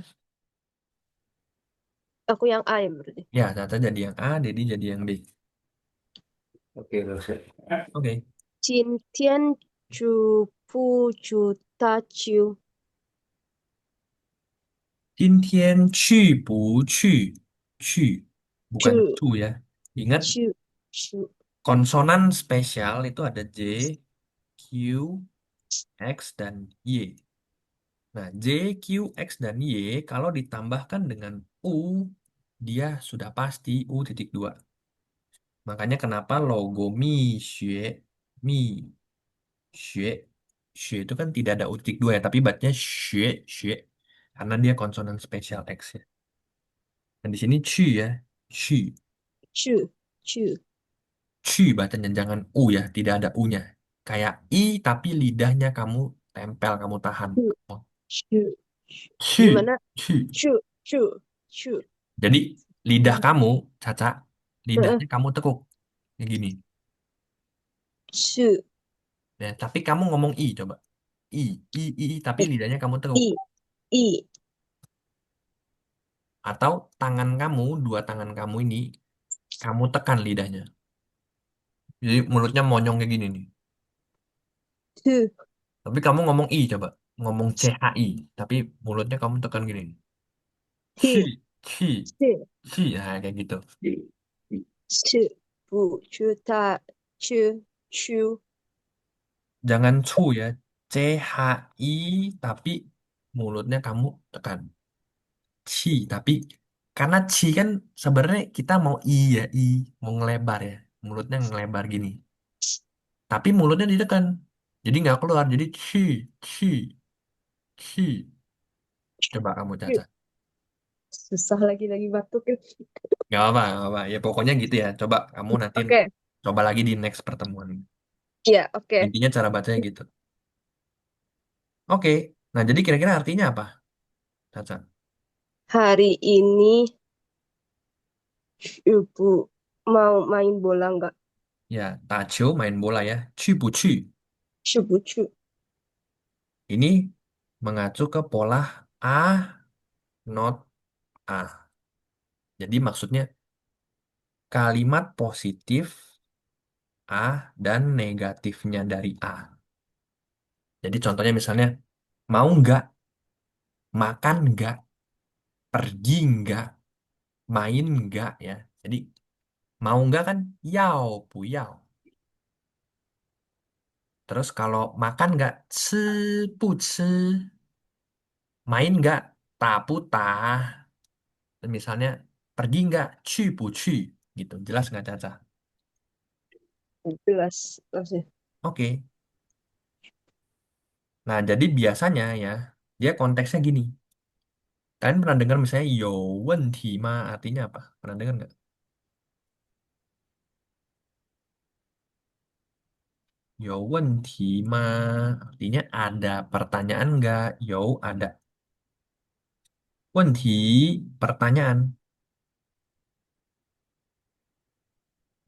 Aku yang A ya berarti. Ya, Caca jadi yang A, Dedi jadi yang B. Oke, Rosa. Oke. 今天煮不煮大酒？今天去不去？去, bukan 煮 cu ya. Ingat 煮煮 konsonan spesial itu ada J, Q, X, dan Y. Nah, J, Q, X, dan Y kalau ditambahkan dengan U, dia sudah pasti U titik dua. Makanya kenapa logo Mi Xue, Mi Xue, Xue itu kan tidak ada U titik dua ya, tapi bacanya Xue, Xue. Karena dia konsonan spesial X ya. Dan di sini Qu ya, Qu, 煮煮 Qu bacanya jangan U ya, tidak ada U-nya. Kayak I tapi lidahnya kamu tempel, kamu tahan. 煮 Oh, 煮 Qu, gimana? Qu. 煮 Jadi lidah kamu, Caca, Heeh. lidahnya kamu tekuk. Kayak gini. 煮 Ya, tapi kamu ngomong I coba. I, tapi lidahnya kamu tekuk. 一一 Atau tangan kamu, dua tangan kamu ini, kamu tekan lidahnya. Jadi mulutnya monyong kayak gini nih. two Tapi kamu ngomong I coba. Ngomong CHI. Tapi mulutnya kamu tekan gini. Chi, he chi, two chi. Nah, kayak gitu. two 不煮大酒酒 Jangan cu ya. CHI tapi mulutnya kamu tekan. Chi tapi Karena ci kan sebenarnya kita mau i ya, i mau ngelebar ya, mulutnya ngelebar gini. Tapi mulutnya ditekan, jadi nggak keluar. Jadi ci, ci. Coba kamu caca. Susah lagi batuk. Nggak apa. Ya pokoknya gitu ya. Coba kamu nanti Oke, coba lagi di next pertemuan. iya, oke. Intinya cara bacanya gitu. Oke. Nah, jadi kira-kira artinya apa, Caca? Hari ini ibu mau main bola nggak? Ya, tacho main bola ya. Cu bu cu. Shubuchu. Ini mengacu ke pola A, not A. Jadi maksudnya kalimat positif A dan negatifnya dari A. Jadi contohnya misalnya, mau nggak, makan nggak, pergi nggak, main nggak ya. Jadi mau nggak kan yao pu yao. Terus kalau makan nggak, ci pu ci. Main nggak, ta pu ta. Dan misalnya pergi nggak, cu pu cu. Gitu. Jelas nggak Caca? Jelas, maksudnya. Oke. Nah, jadi biasanya ya, dia konteksnya gini. Kalian pernah dengar misalnya yo wen ti ma artinya apa? Pernah dengar nggak? Yo wen ti ma artinya ada pertanyaan nggak? Yo ada wen ti pertanyaan.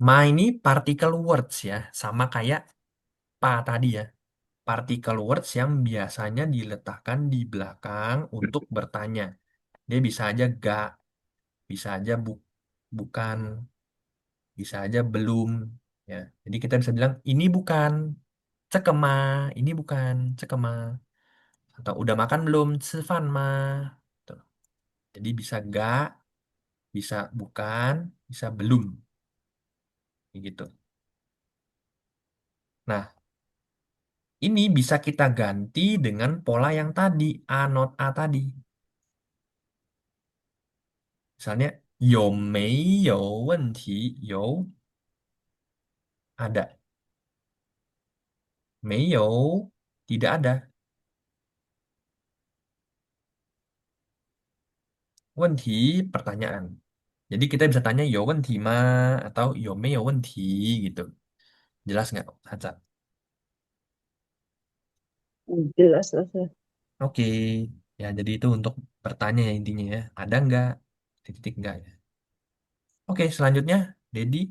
Ma ini particle words ya, sama kayak pa tadi ya. Particle words yang biasanya diletakkan di belakang untuk bertanya. Dia bisa aja gak, bisa aja bukan, bisa aja belum. Ya, jadi kita bisa bilang ini bukan cekema, ini bukan cekema. Atau udah makan belum? Cefan ma. Tuh. Jadi bisa gak, bisa bukan, bisa belum. Kayak gitu. Nah, ini bisa kita ganti dengan pola yang tadi, A not A tadi. Misalnya, 有没有问题？有 ada. 没有 tidak ada. 问题 pertanyaan. Jadi kita bisa tanya 有问题吗 atau 有没有问题 gitu. Jelas nggak, Caca? Jelas, maksudnya. Oke. Ya, jadi itu untuk bertanya ya intinya ya. Ada nggak? Titik nggak ya. Oke, selanjutnya, Dedi.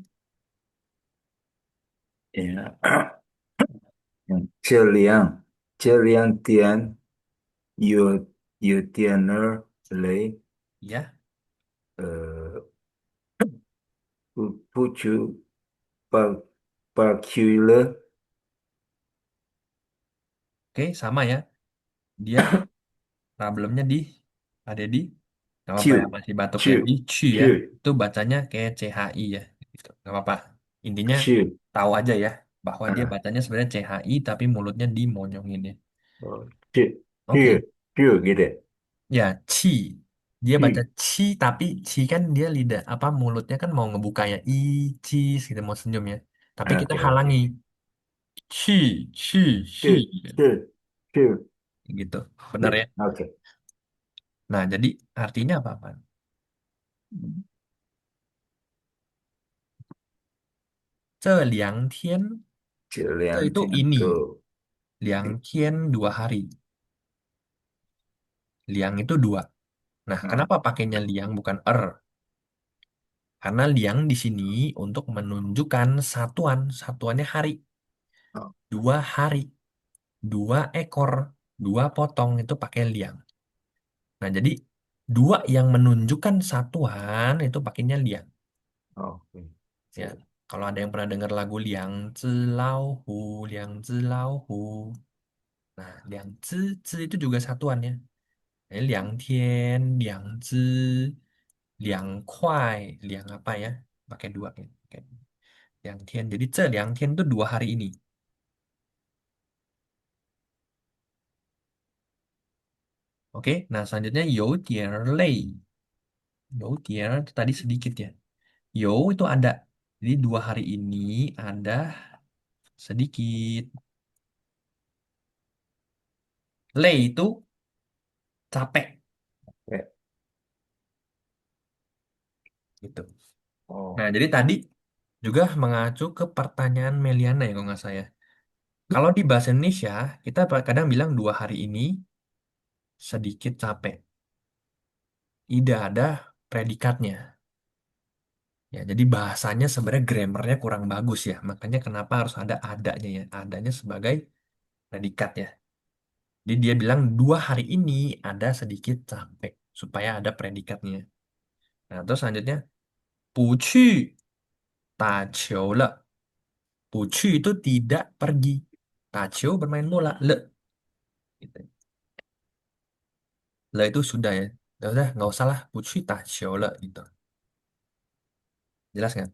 这两天有点儿累，Ya, 呃，不去 par parkir oke sama ya. Dia problemnya di ada di nggak apa-apa ya去 masih batuk ya di 去 cu ya 去 itu bacanya kayak CHI ya gitu nggak apa-apa intinya 去 tahu aja ya bahwa dia 啊，bacanya sebenarnya CHI tapi mulutnya dimonyongin ya 去 oke 去gitu. ya ci dia baca 去 ci tapi ci kan dia lidah apa mulutnya kan mau ngebuka ya i cheese gitu mau senyum ya tapi kita oke oke halangi ci 去gitu benar ya 去 oke. nah jadi artinya apa apa 这两天 这 这 两 itu 天 ini 都 liang tian 2 hari liang itu dua nah 啊 kenapa pakainya liang bukan karena liang di sini untuk menunjukkan satuan satuannya hari 啊 2 hari 2 ekor 2 potong itu pakai liang nah jadi dua yang menunjukkan satuan itu pakainya liang ，OK，ya 这 kalau ada yang pernah dengar lagu Liang Zilau Hu Liang Zilau Hu nah Liang Zi itu juga satuan ya. Liang Tian, Liang Zi, Liang Kuai, Liang apa ya? Pakai dua ya. Oke. Liang Tian. Jadi Liang Tian itu 2 hari ini. Oke. Nah selanjutnya You Tian Lei. 有点 itu tadi sedikit ya. Yo itu ada. Jadi 2 hari ini ada sedikit. Lei itu capek Ya. gitu. Oh. Nah, jadi tadi juga mengacu ke pertanyaan Meliana ya kalau nggak saya. Kalau di bahasa Indonesia, kita kadang bilang 2 hari ini sedikit capek. Tidak ada predikatnya. Ya, jadi bahasanya sebenarnya grammarnya kurang bagus ya. Makanya kenapa harus ada adanya ya. Adanya sebagai predikat ya. Jadi dia bilang 2 hari ini ada sedikit capek. Supaya ada predikatnya. Nah, terus selanjutnya, 不去打球了. 不去 itu tidak pergi. 打球 bermain bola. Le. Gitu. Le itu sudah ya. Udah, nggak usah lah. 不去打球了. Gitu. Jelas nggak?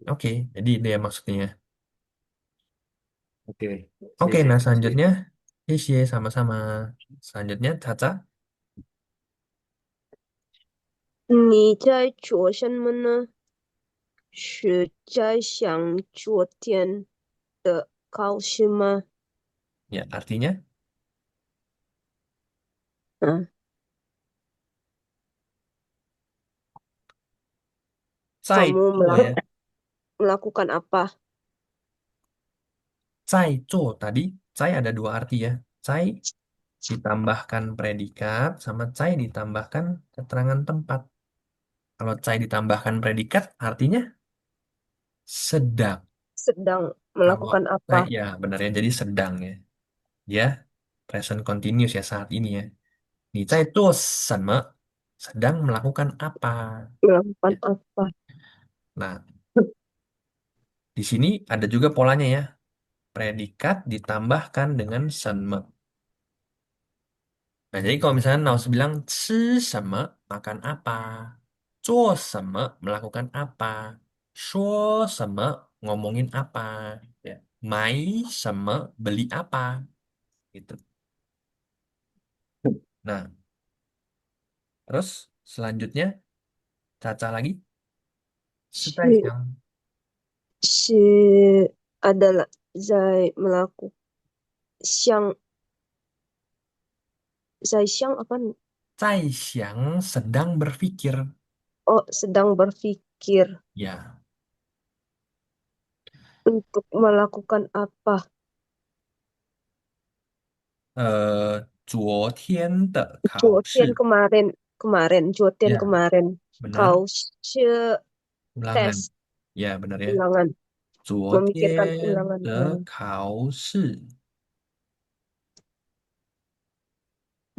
Oke, jadi itu ya maksudnya. Oke, Oke, Sisi, nah Sisi. selanjutnya, Sisi sama-sama. Selanjutnya, Caca. 你在做什么呢？是在想昨天的考试吗？Ya, artinya, 嗯，在 kamu 做 ya. melakukan apa? 在做 tadi, 在 ada 2 arti ya. 在 ditambahkan predikat, sama 在 ditambahkan keterangan tempat. Kalau 在 ditambahkan predikat, artinya sedang. Sedang Kalau melakukan 在 apa? ya benar ya, jadi sedang ya. Dia present continuous ya saat ini ya. 你在做什么? Sedang melakukan apa? Melakukan Ya. apa? Nah, di sini ada juga polanya ya. Predikat ditambahkan dengan senme. Nah, jadi kalau misalnya Naus bilang 吃什么, makan apa? 做什么, melakukan apa? 说什么, ngomongin apa? Ya. 买什么, beli apa? Gitu. Nah, terus selanjutnya Caca lagi. 是是在想是 adalah 在 melakukan 想 apa? 在想 sedang berpikir. Oh, sedang berpikir Ya, untuk melakukan apa? 昨天的考试. Kemarin, Ya, benar. kau Ulangan. tes Ya, benar ya. ulangan, memikirkan 昨天 ulangan 的考试.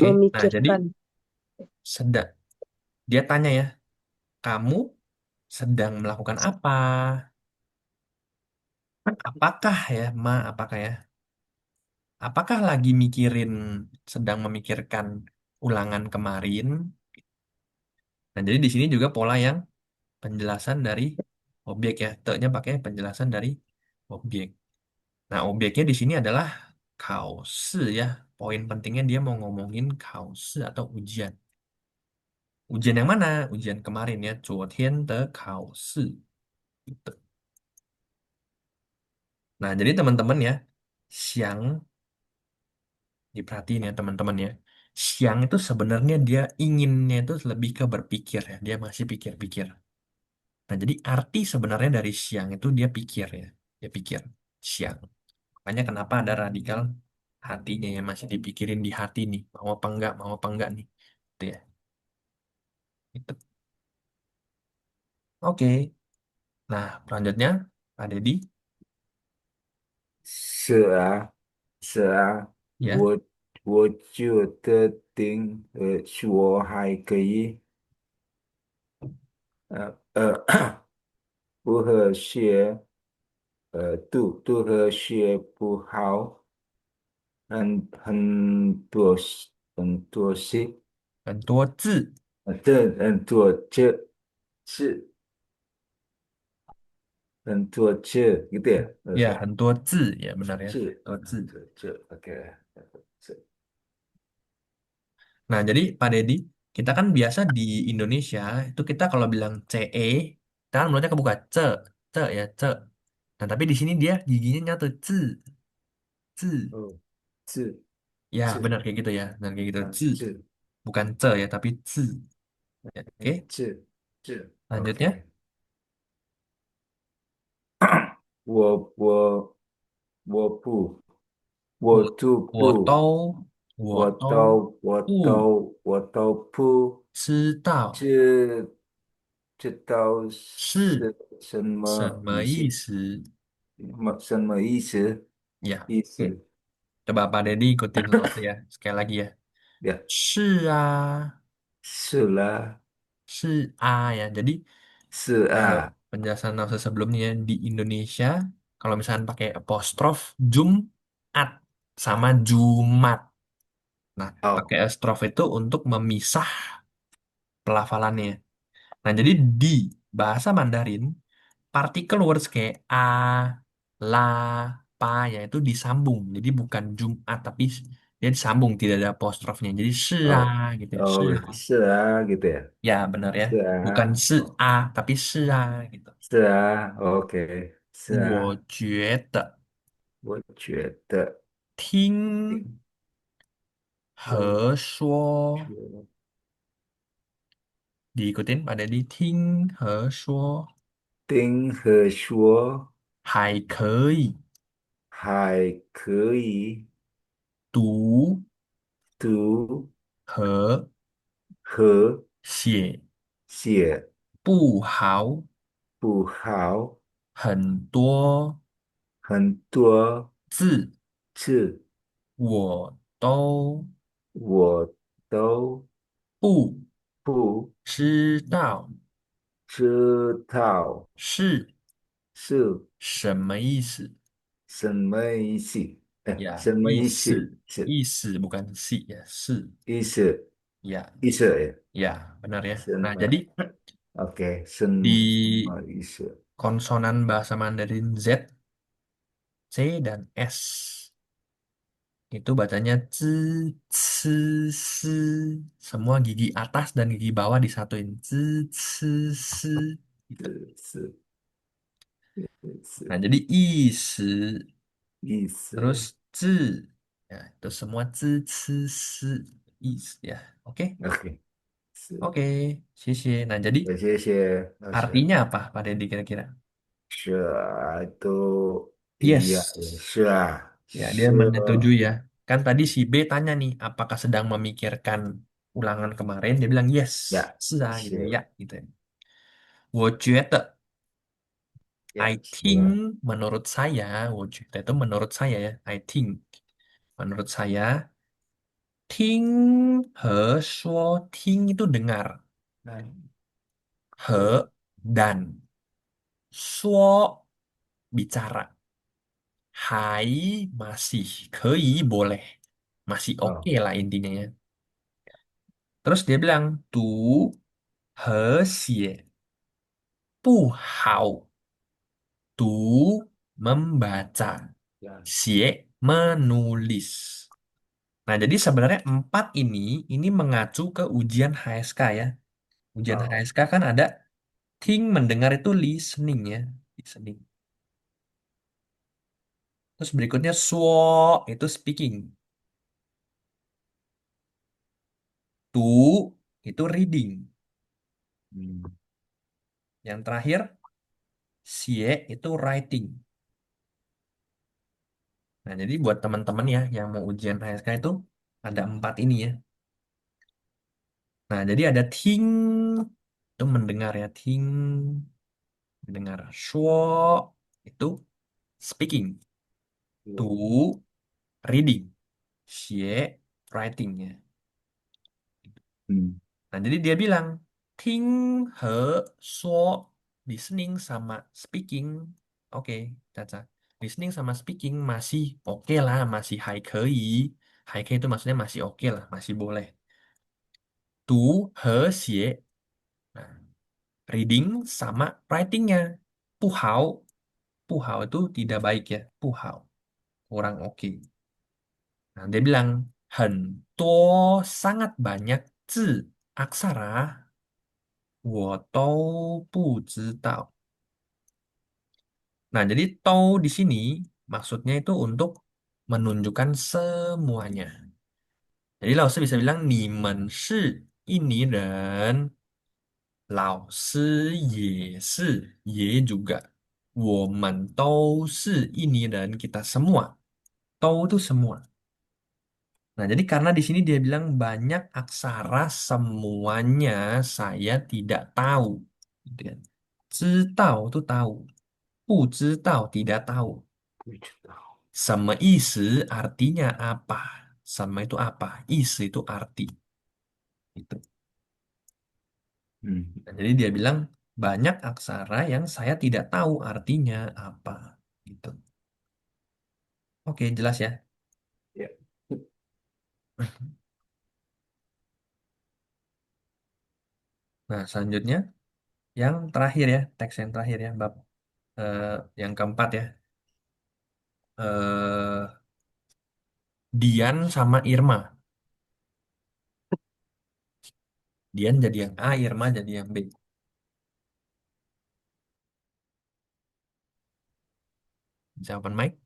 Oke, nah jadi memikirkan sedang. Dia tanya ya, kamu sedang melakukan apa? Apakah ya, apakah ya? Apakah lagi sedang memikirkan ulangan kemarin? Nah, jadi di sini juga pola yang penjelasan dari objek ya. Te-nya pakai penjelasan dari objek. Nah, objeknya di sini adalah kause ya. Poin pentingnya dia mau ngomongin kause atau ujian. Ujian yang mana? Ujian kemarin ya. 昨天的考试. Gitu. Nah, jadi teman-teman ya, siang diperhatiin ya teman-teman ya. Siang itu sebenarnya dia inginnya itu lebih ke berpikir ya. Dia masih pikir-pikir. Nah, jadi arti sebenarnya dari siang itu dia pikir ya. Dia pikir siang. Makanya kenapa ada radikal hatinya yang masih dipikirin di hati nih. Mau apa enggak nih. Itu ya. Itu. Oke. Nah, selanjutnya Pak Deddy 是啊，是啊，ya. 我觉得说还可以，不和谐，都和谐不好，很多很多事，很多字这是很多这一点，ya, 很多字ya benar ya. 是 很多字. OK，是 Nah, jadi Pak Deddy Kita kan biasa di Indonesia itu kita kalau bilang CE, kita kan mulutnya kebuka ce ya ce. Nah tapi di sini dia giginya nyatu ce. Oh, ce, Ya ce, benar kayak gitu ya, benar kayak gitu ce, ce, bukan ce ya tapi ce. Ya, oke, ce, ce. lanjutnya. OK，我不，我我我就不，都我都不我都不知道知知道是是什什么么意思，意思什么意思？呀。Oke. 意思 Coba Pak Deddy ikutin note ya. Sekali lagi ya. 呀，是啊，是啦，是啊ya. Jadi是啊，penjelasan nafsu sebelumnya ya, di Indonesia kalau misalkan pakai apostrof Jumat sama Jumat. Nah, pakai 好，apostrof itu untuk memisah pelafalannya. Nah, jadi di bahasa Mandarin partikel words kayak a, la, pa ya itu disambung. Jadi bukan Jumat tapi dia disambung tidak ada apostrofnya. Jadi shi a 哦 gitu ya. Shi 哦，a. 是啊，gitu ya，Ya, benar ya. 是 Bukan 啊，si a tapi shi a gitu. 是啊，OK，是我啊，觉得我觉得，听我和说 觉 diikutin pada di 听和说丁和说还可以还可以读读和和写写不好不好，很多很多字字我都我都不不知道知道是是什么意思什么意思。哎，呀？什么意意思？思是意思 bukan si ya 是意思呀意思哎，ya benar ya. 什 Nah 么 jadi ？OK，什 di 么意思？konsonan bahasa Mandarin Z, C, dan S. Itu bacanya c, c, s. Semua gigi atas dan gigi bawah disatuin. C, c, s. Gitu. 是是 Nah, jadi is, 意 terus 思。z. Ya, itu semua c, c, s, is ya. Oke, OK，是，oke, 谢谢. Nah, jadi 谢谢老师。artinya apa Pak Deddy kira-kira? 是啊，都一样的，Yes. 是啊，Ya, dia 是 menyetujui ya. Kan tadi si B tanya nih, apakah sedang memikirkan ulangan kemarin? Dia bilang yes, 呀，sudah gitu ya, 是 ya, gitu ya. 我觉得 呀，I 是 think 啊，menurut saya, 我觉得 itu menurut saya ya, I think menurut saya, 听和说听 itu dengar, 和 和 dan 说 bicara, 还 masih 可以 boleh, masih oke 哦 lah intinya ya. Terus dia bilang, 读和写不好，读 membaca, 呀，写 menulis. Nah, jadi sebenarnya empat ini mengacu ke ujian HSK ya. Ujian 好，HSK kan ada think mendengar itu listening ya, listening. Terus berikutnya itu speaking, 读 itu reading. 嗯 Yang terakhir 写 itu writing. Nah, jadi buat teman-teman ya yang mau ujian HSK itu ada empat ini ya. Nah, jadi ada ting itu mendengar ya, ting mendengar. Shuo itu speaking, 我 tu reading, xie writingnya. 嗯 Nah, jadi dia bilang ting he shuo listening sama speaking, oke, Caca. Listening sama speaking masih oke lah, masih hai kei. Hai kei itu maksudnya masih oke lah, masih boleh. Tu he xie. Nah, reading sama writingnya. Puhao, puhao itu tidak baik ya. Puhao, kurang oke. Nah, dia bilang, 很多 sangat banyak 字 aksara 我都不知道. Nah, jadi tau di sini maksudnya itu untuk menunjukkan semuanya. Jadi 老师 bisa bilang 你们是印尼人，老师也是，也 juga. 我们都是印尼人, kita semua. 都 itu semua. Nah, jadi karena di sini dia bilang banyak aksara semuanya saya tidak tahu. Gitu kan. 知道 itu tahu. 不知道 tidak tahu. 不知道。Sama isi artinya apa? Sama itu apa? Isi itu arti. Itu. Hmm. Nah, jadi dia bilang banyak aksara yang saya tidak tahu artinya apa. Gitu. Oke, jelas ya. Ya. Nah, selanjutnya yang terakhir ya, teks yang terakhir ya, bab eh, yang keempat ya. Eh, Dian sama Irma. Dian jadi yang A, Irma jadi yang B. Bisa open mic?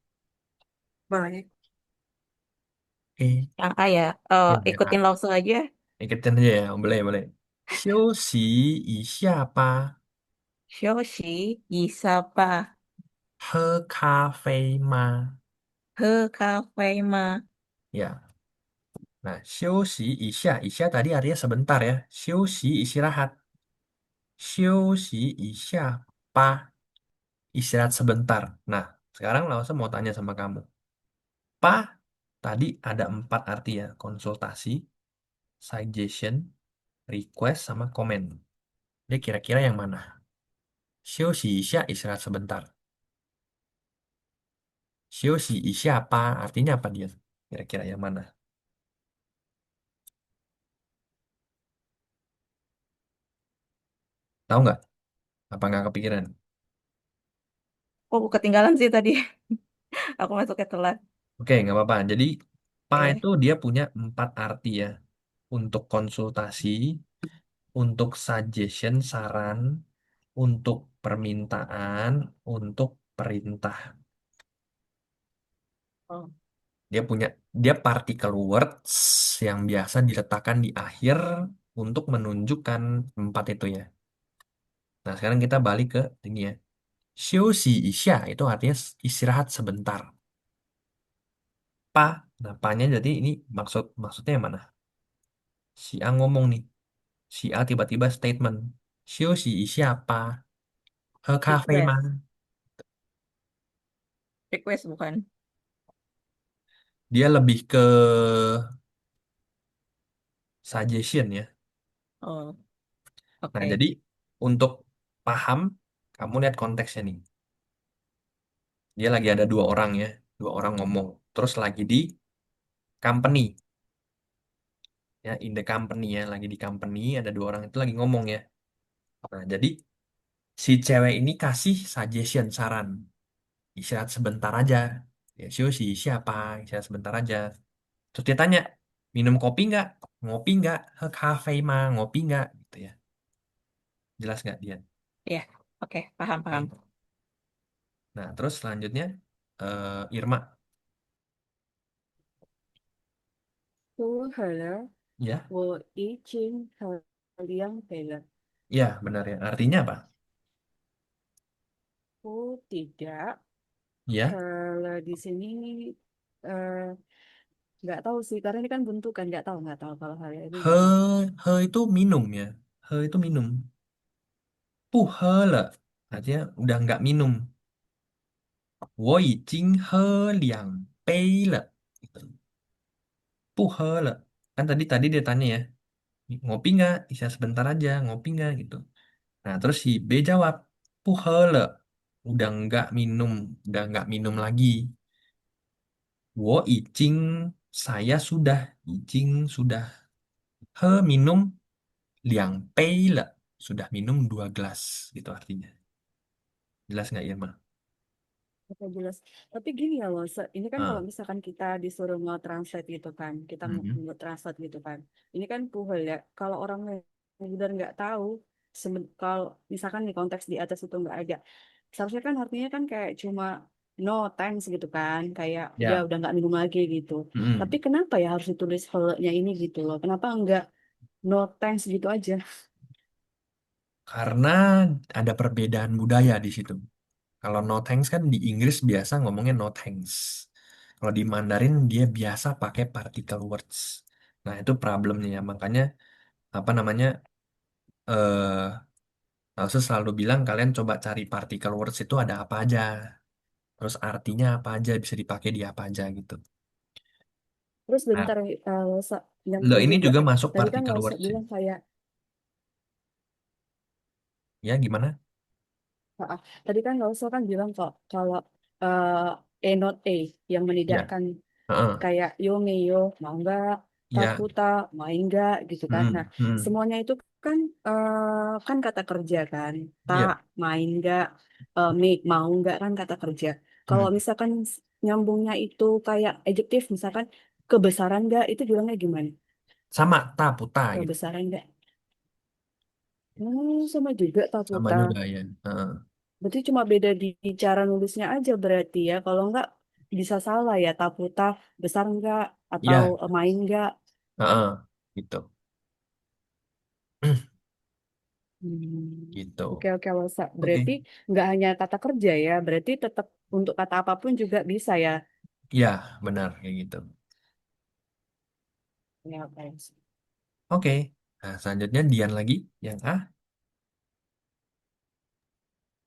Boleh. Oke. Yang A ya, Ya, yang A. ikutin langsung aja. Ikutin aja ya, boleh, boleh. 休息一下吧，休息一下吧，喝咖啡吗？喝咖啡吗？Ya, nah 休息一下，一下 tadi artinya sebentar ya. 休息 istirahat. 休息一下吧, istirahat sebentar. Nah, sekarang langsung mau tanya sama kamu. Pa tadi ada 4 arti ya, konsultasi, suggestion, request, sama komen. Dia kira-kira yang mana? 休息一下 istirahat sebentar. 休息一下吧 artinya apa dia? Kira-kira yang mana? Tahu nggak? Apa nggak kepikiran? Oh, ketinggalan sih tadi. Aku masuknya telat. Oke, nggak apa-apa. Jadi, pa Eh, itu dia punya 4 arti ya. Untuk konsultasi, untuk suggestion, saran, untuk permintaan, untuk perintah. oh, Dia particle words yang biasa diletakkan di akhir untuk menunjukkan 4 itu ya. Nah, sekarang kita balik ke ini ya. 休息一下 itu artinya istirahat sebentar. Pa, nah pa-nya jadi ini maksudnya yang mana? Si A ngomong nih. Si A tiba-tiba statement. 休息一下吧，喝咖啡 request, 吗? request bukan. Dia lebih ke suggestion ya. Oh, Nah, oke. jadi untuk paham, kamu lihat konteksnya nih. Dia lagi ada 2 orang ya. 2 orang ngomong. Terus lagi di company. Ya, in the company ya. Lagi di company, ada 2 orang itu lagi ngomong ya. Nah, jadi si cewek ini kasih suggestion, saran. Istirahat sebentar aja. Ya, si siapa? Istirahat sebentar aja. Terus dia tanya, minum kopi nggak? Ngopi nggak? Ke kafe mah, ngopi nggak? Gitu ya. Jelas nggak dia? Ya, oke, paham, paham. Oke. Nah, terus selanjutnya, Irma. 不好了，Ya, 我已经喝2杯了。ya benar ya. Artinya apa? Oh tidak, Ya, kalau di sini eh, nggak tahu sih, karena ini kan bentukan nggak tahu kalau hal ini he, nggak tahu. he itu minum ya. He itu minum. 不喝了, artinya udah nggak minum. 我已经喝2杯了. Gitu. 不喝了. Kan tadi dia tanya ya, ngopi nggak? Bisa sebentar aja, ngopi nggak gitu. Nah, terus si B jawab, 不喝了. Udah nggak minum, udah nggak minum lagi. 我已经, saya sudah, 已经 sudah. He minum 2杯了. Sudah minum 2 gelas, gitu artinya. Jelas nggak Irma? Oke, jelas. Tapi gini ya loh, ini kan kalau Ah, misalkan kita disuruh nge-translate gitu kan, kita mhm. nge-translate gitu kan. Ini kan puhel ya. Kalau orang yang benar nggak tahu, kalau misalkan di konteks di atas itu nggak ada, seharusnya kan artinya kan kayak cuma no thanks gitu kan, kayak Ya, udah nggak minum lagi gitu. Tapi mhm. kenapa ya harus ditulis hele-nya ini gitu loh? Kenapa nggak no thanks gitu aja? Karena ada perbedaan budaya di situ. Kalau no thanks kan di Inggris biasa ngomongnya no thanks. Kalau di Mandarin dia biasa pakai particle words. Nah, itu problemnya ya. Makanya apa namanya? Harusnya selalu bilang kalian coba cari particle words itu ada apa aja. Terus artinya apa aja bisa dipakai di apa aja gitu. Terus Nah, bentar, lo nyambung ini juga. juga masuk Tadi kan particle nggak usah words ya. bilang kayak Ya gimana? tadi kan nggak usah kan bilang kok kalau not A yang Ya. menidakkan Heeh. kayak yo meyo mau nggak, Ya. taputa main nggak gitu kan. Nah, Hmm. Hmm. semuanya itu kan kan kata kerja kan. Tak Ya. main nggak, mau nggak kan kata kerja. Kalau Hmm. misalkan nyambungnya itu kayak adjektif misalkan kebesaran nggak itu bilangnya gimana? Sama taputa gitu. Kebesaran nggak? Sama juga Sama taputa. juga ya. Heeh. Berarti cuma beda di cara nulisnya aja berarti ya. Kalau enggak bisa salah ya. Taputa besar enggak atau Ya. main enggak. Heeh. Gitu. Hmm. Gitu. Oke, oke, Losa. Oke. Berarti nggak hanya kata kerja ya. Berarti tetap untuk kata apapun juga bisa ya. Ya, benar kayak gitu. Ya, oke. Oke. Nah, selanjutnya Dian lagi yang A.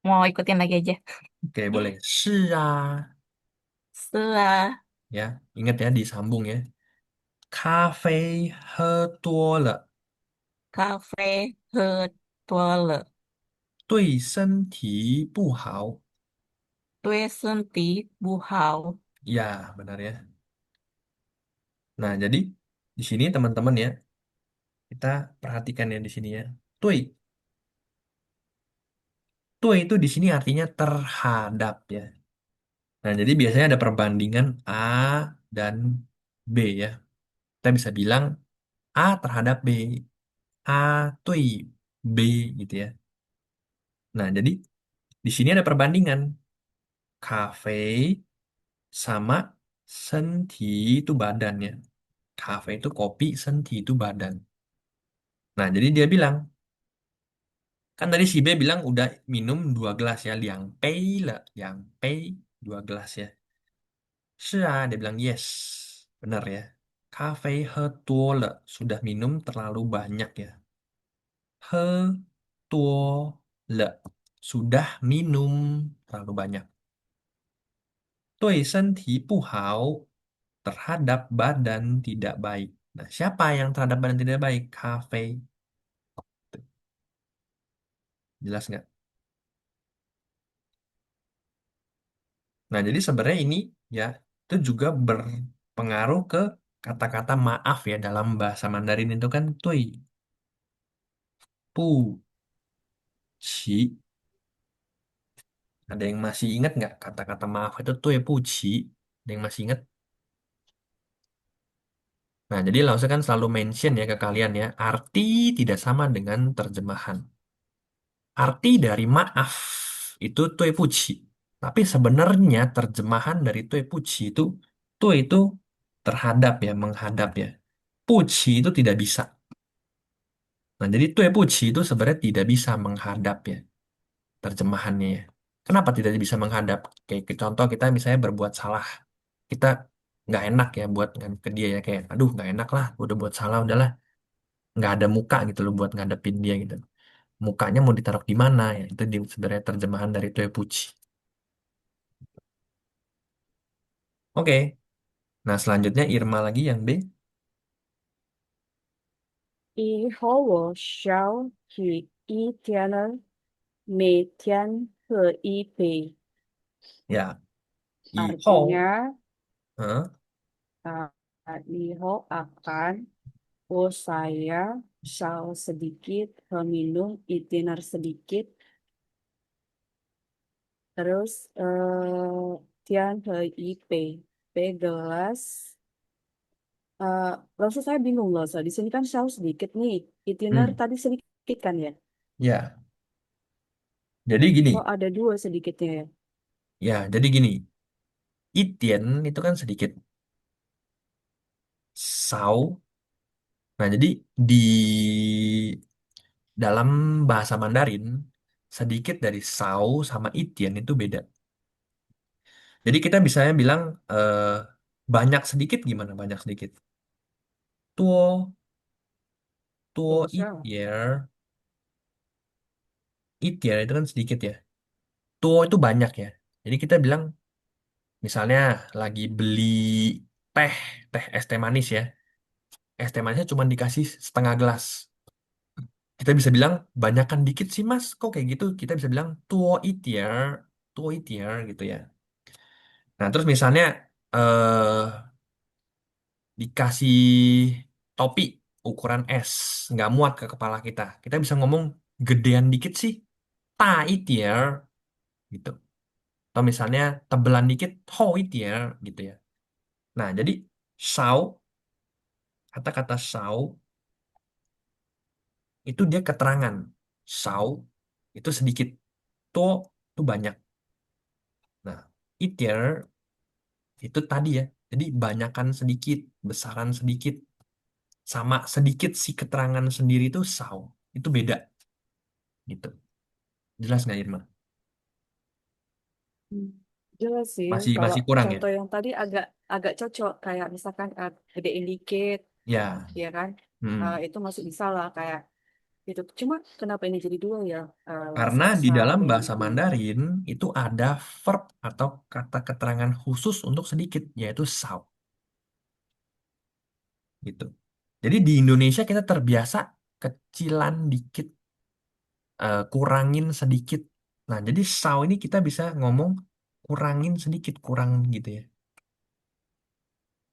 Mau ikutin lagi aja. Oke, boleh. 是啊. Setelah Ya, ingat ya disambung ya. 咖啡喝多了咖啡喝多了，对身体不好. 对身体不好。Ya, benar ya. Nah, jadi di sini teman-teman ya, kita perhatikan ya di sini ya. Tui. Tui itu di sini artinya terhadap ya. Nah, jadi biasanya ada perbandingan A dan B ya. Kita bisa bilang A terhadap B. A tui B gitu ya. Nah, jadi di sini ada perbandingan. Kafe sama senti itu badannya. Kafe itu kopi, senti itu badan. Nah, jadi dia bilang, kan tadi si B bilang udah minum 2 gelas ya, liang pei lah, liang pei 2 gelas ya. 是啊, dia bilang yes, benar ya. Kafe he tuo le, sudah minum terlalu banyak ya. He tuo le, sudah minum terlalu banyak. 对身体不好, terhadap badan tidak baik. Nah, siapa yang terhadap badan tidak baik? Kafe. Jelas nggak? Nah, jadi sebenarnya ini ya itu juga berpengaruh ke kata-kata maaf ya dalam bahasa Mandarin itu kan tui, pu, ci. Ada yang masih ingat nggak kata-kata maaf itu tui, pu, ci? Ada yang masih ingat? Nah, jadi Lause kan selalu mention ya ke kalian ya, arti tidak sama dengan terjemahan. Arti dari maaf itu tui, pu, ci. Tapi sebenarnya terjemahan dari tui, pu, ci itu tui itu terhadap ya, menghadap ya. Puci itu tidak bisa. Nah, jadi Tuepuchi itu sebenarnya tidak bisa menghadap ya terjemahannya ya. Kenapa tidak bisa menghadap? Kayak ke contoh kita misalnya berbuat salah. Kita nggak enak ya buat ke dia ya kayak aduh nggak enak lah udah buat salah udahlah nggak ada muka gitu loh buat ngadepin dia gitu. Mukanya mau ditaruh di mana ya itu sebenarnya terjemahan dari Tuepuchi. Oke. Nah, selanjutnya Irma lagi yang B. 以后我想去一天呢，每天喝一杯。Ya, 以后 Artinya, eh, uh, Iho akan saya sedikit meminum itinar sedikit Terus Tian He I P. P gelas. Langsung saya bingung loh. So, di sini kan saus sedikit nih. Itiner Hmm, tadi sedikit kan ya? ya. Jadi gini, Kok ada dua sedikitnya ya? jadi gini. Itien itu kan sedikit. Sao. Nah, jadi di dalam bahasa Mandarin, sedikit dari sao sama itien itu beda. Jadi kita misalnya bilang eh, banyak sedikit gimana? Banyak sedikit. Tuo, tuo Tuh, siapa? itier, itier itu kan sedikit ya. Tuo itu banyak ya. Jadi kita bilang misalnya lagi beli teh, teh es teh manis ya. Es teh manisnya cuma dikasih setengah gelas. Kita bisa bilang banyakan dikit sih mas, kok kayak gitu? Kita bisa bilang tuo itier gitu ya. Nah terus misalnya eh dikasih topi ukuran es, nggak muat ke kepala kita. Kita bisa ngomong gedean dikit sih, ta itier gitu. Atau misalnya tebelan dikit, ho itier gitu ya. Nah jadi sao, kata-kata sao itu dia keterangan. Sao itu sedikit, to itu banyak. Nah, itier itu tadi ya. Jadi banyakan sedikit, besaran sedikit, sama sedikit si keterangan sendiri itu sao. Itu beda gitu. Jelas nggak Irma? Hmm, jelas sih. Masih Kalau masih kurang ya? contoh yang tadi agak agak cocok. Kayak misalkan gedein dikit, Ya. ya kan? Hmm. Itu masih bisa lah kayak itu. Cuma kenapa ini jadi dua ya? Karena di Sao dalam dan bahasa Mandarin itu ada verb atau kata keterangan khusus untuk sedikit, yaitu sao gitu. Jadi di Indonesia kita terbiasa kecilan dikit, kurangin sedikit. Nah, jadi sao ini kita bisa ngomong kurangin sedikit, kurang gitu ya.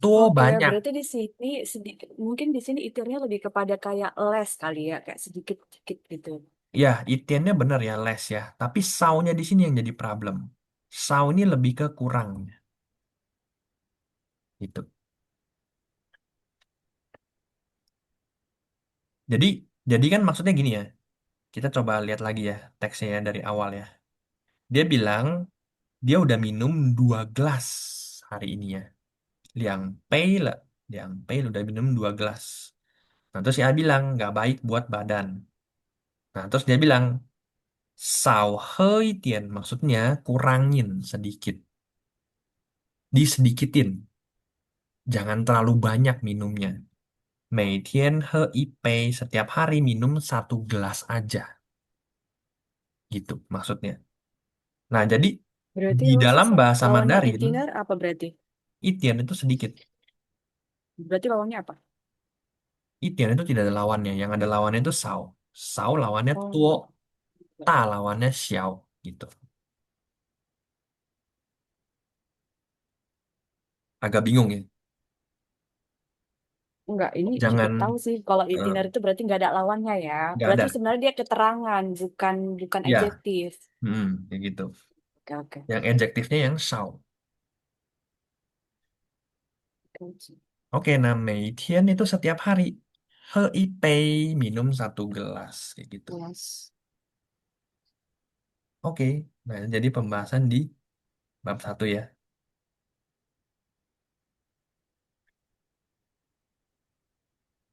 Tuh Oke, banyak. berarti di sini sedikit, mungkin di sini itirnya lebih kepada kayak les kali ya, kayak sedikit-sedikit gitu. Ya, itiannya bener ya, les ya. Tapi saunya di sini yang jadi problem. Sao ini lebih ke kurang gitu. Jadi, jadi kan maksudnya gini ya. Kita coba lihat lagi ya teksnya ya dari awal ya. Dia bilang dia udah minum 2 gelas hari ini ya. Liang Pei lah. Liang Pei udah minum 2 gelas. Nah, terus si A bilang nggak baik buat badan. Nah, terus dia bilang sao hei tian, maksudnya kurangin sedikit, disedikitin, jangan terlalu banyak minumnya. Mei tian he ipei, setiap hari minum 1 gelas aja, gitu maksudnya. Nah, jadi Berarti di maksud dalam bahasa lawannya Mandarin, itiner apa berarti? itian itu sedikit. Berarti lawannya apa? Itian itu tidak ada lawannya. Yang ada lawannya itu sao. Sao lawannya Oh, tuo, ta lawannya xiao, gitu. Agak bingung ya. enggak, ini Jangan, cukup tahu sih. Kalau eh, itiner itu berarti nggak ada lawannya ya. nggak ada. Berarti sebenarnya dia keterangan, bukan Ya, adjektif. kayak gitu. Oke, oke. Yang adjektifnya yang sao. Oke. Oke, nah Meitian itu setiap hari. He ipei minum 1 gelas. Kayak gitu. Yes. Oke, nah jadi pembahasan di bab 1 ya.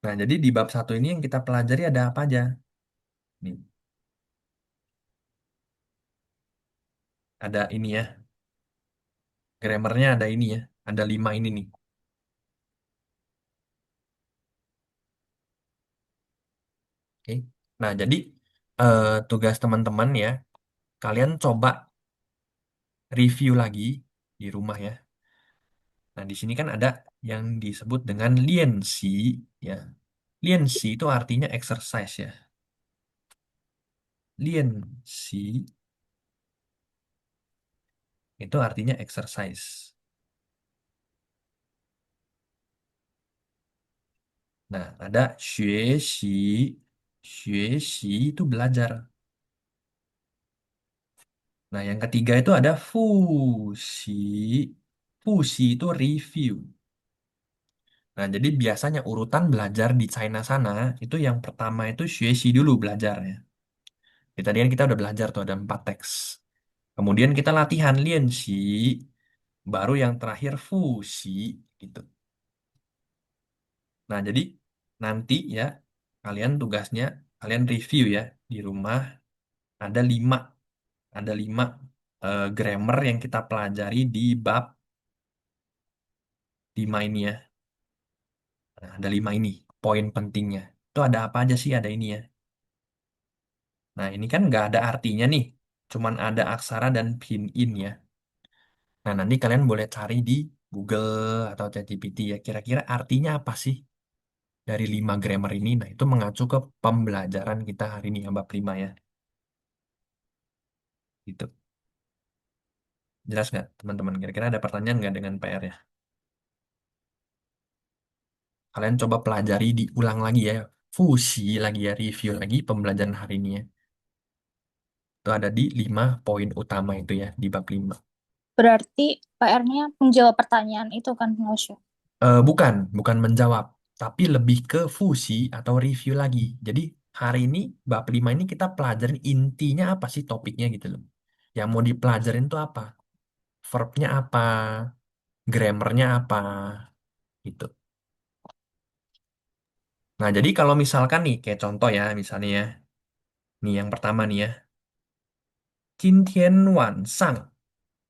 Nah, jadi di bab 1 ini yang kita pelajari ada apa aja? Nih, ada ini ya. Grammarnya ada ini ya. Ada 5 ini nih. Oke. Nah, jadi tugas teman-teman ya. Kalian coba review lagi di rumah ya. Nah, di sini kan ada yang disebut dengan liensi ya. Liensi itu artinya exercise ya. Liensi itu artinya exercise. Nah, ada 学习. 学习 itu belajar. Nah, yang ketiga itu ada fuxi. Fuxi itu review. Nah, jadi biasanya urutan belajar di China sana itu yang pertama itu xuexi dulu belajarnya. Jadi tadi kan kita udah belajar tuh ada 4 teks. Kemudian kita latihan lianxi, baru yang terakhir fuxi gitu. Nah, jadi nanti ya kalian tugasnya kalian review ya di rumah ada 5 grammar yang kita pelajari di bab 5 ini ya. Nah, ada 5 ini poin pentingnya. Itu ada apa aja sih ada ini ya. Nah, ini kan nggak ada artinya nih. Cuman ada aksara dan pinyin ya. Nah, nanti kalian boleh cari di Google atau ChatGPT ya. Kira-kira artinya apa sih dari 5 grammar ini? Nah, itu mengacu ke pembelajaran kita hari ini ya, bab 5 ya. Gitu. Jelas nggak, teman-teman? Kira-kira ada pertanyaan nggak dengan PR ya? Kalian coba pelajari diulang lagi ya. Fusi lagi ya, review lagi pembelajaran hari ini ya. Itu ada di 5 poin utama itu ya, di bab 5. Berarti PR-nya menjawab pertanyaan itu kan, Lausya? Bukan menjawab, tapi lebih ke fusi atau review lagi. Jadi hari ini bab 5 ini kita pelajarin intinya apa sih topiknya gitu loh. Yang mau dipelajarin tuh apa? Verbnya apa? Grammarnya apa? Gitu. Nah, jadi kalau misalkan nih, kayak contoh ya, misalnya ya. Nih yang pertama nih ya. 今天晚上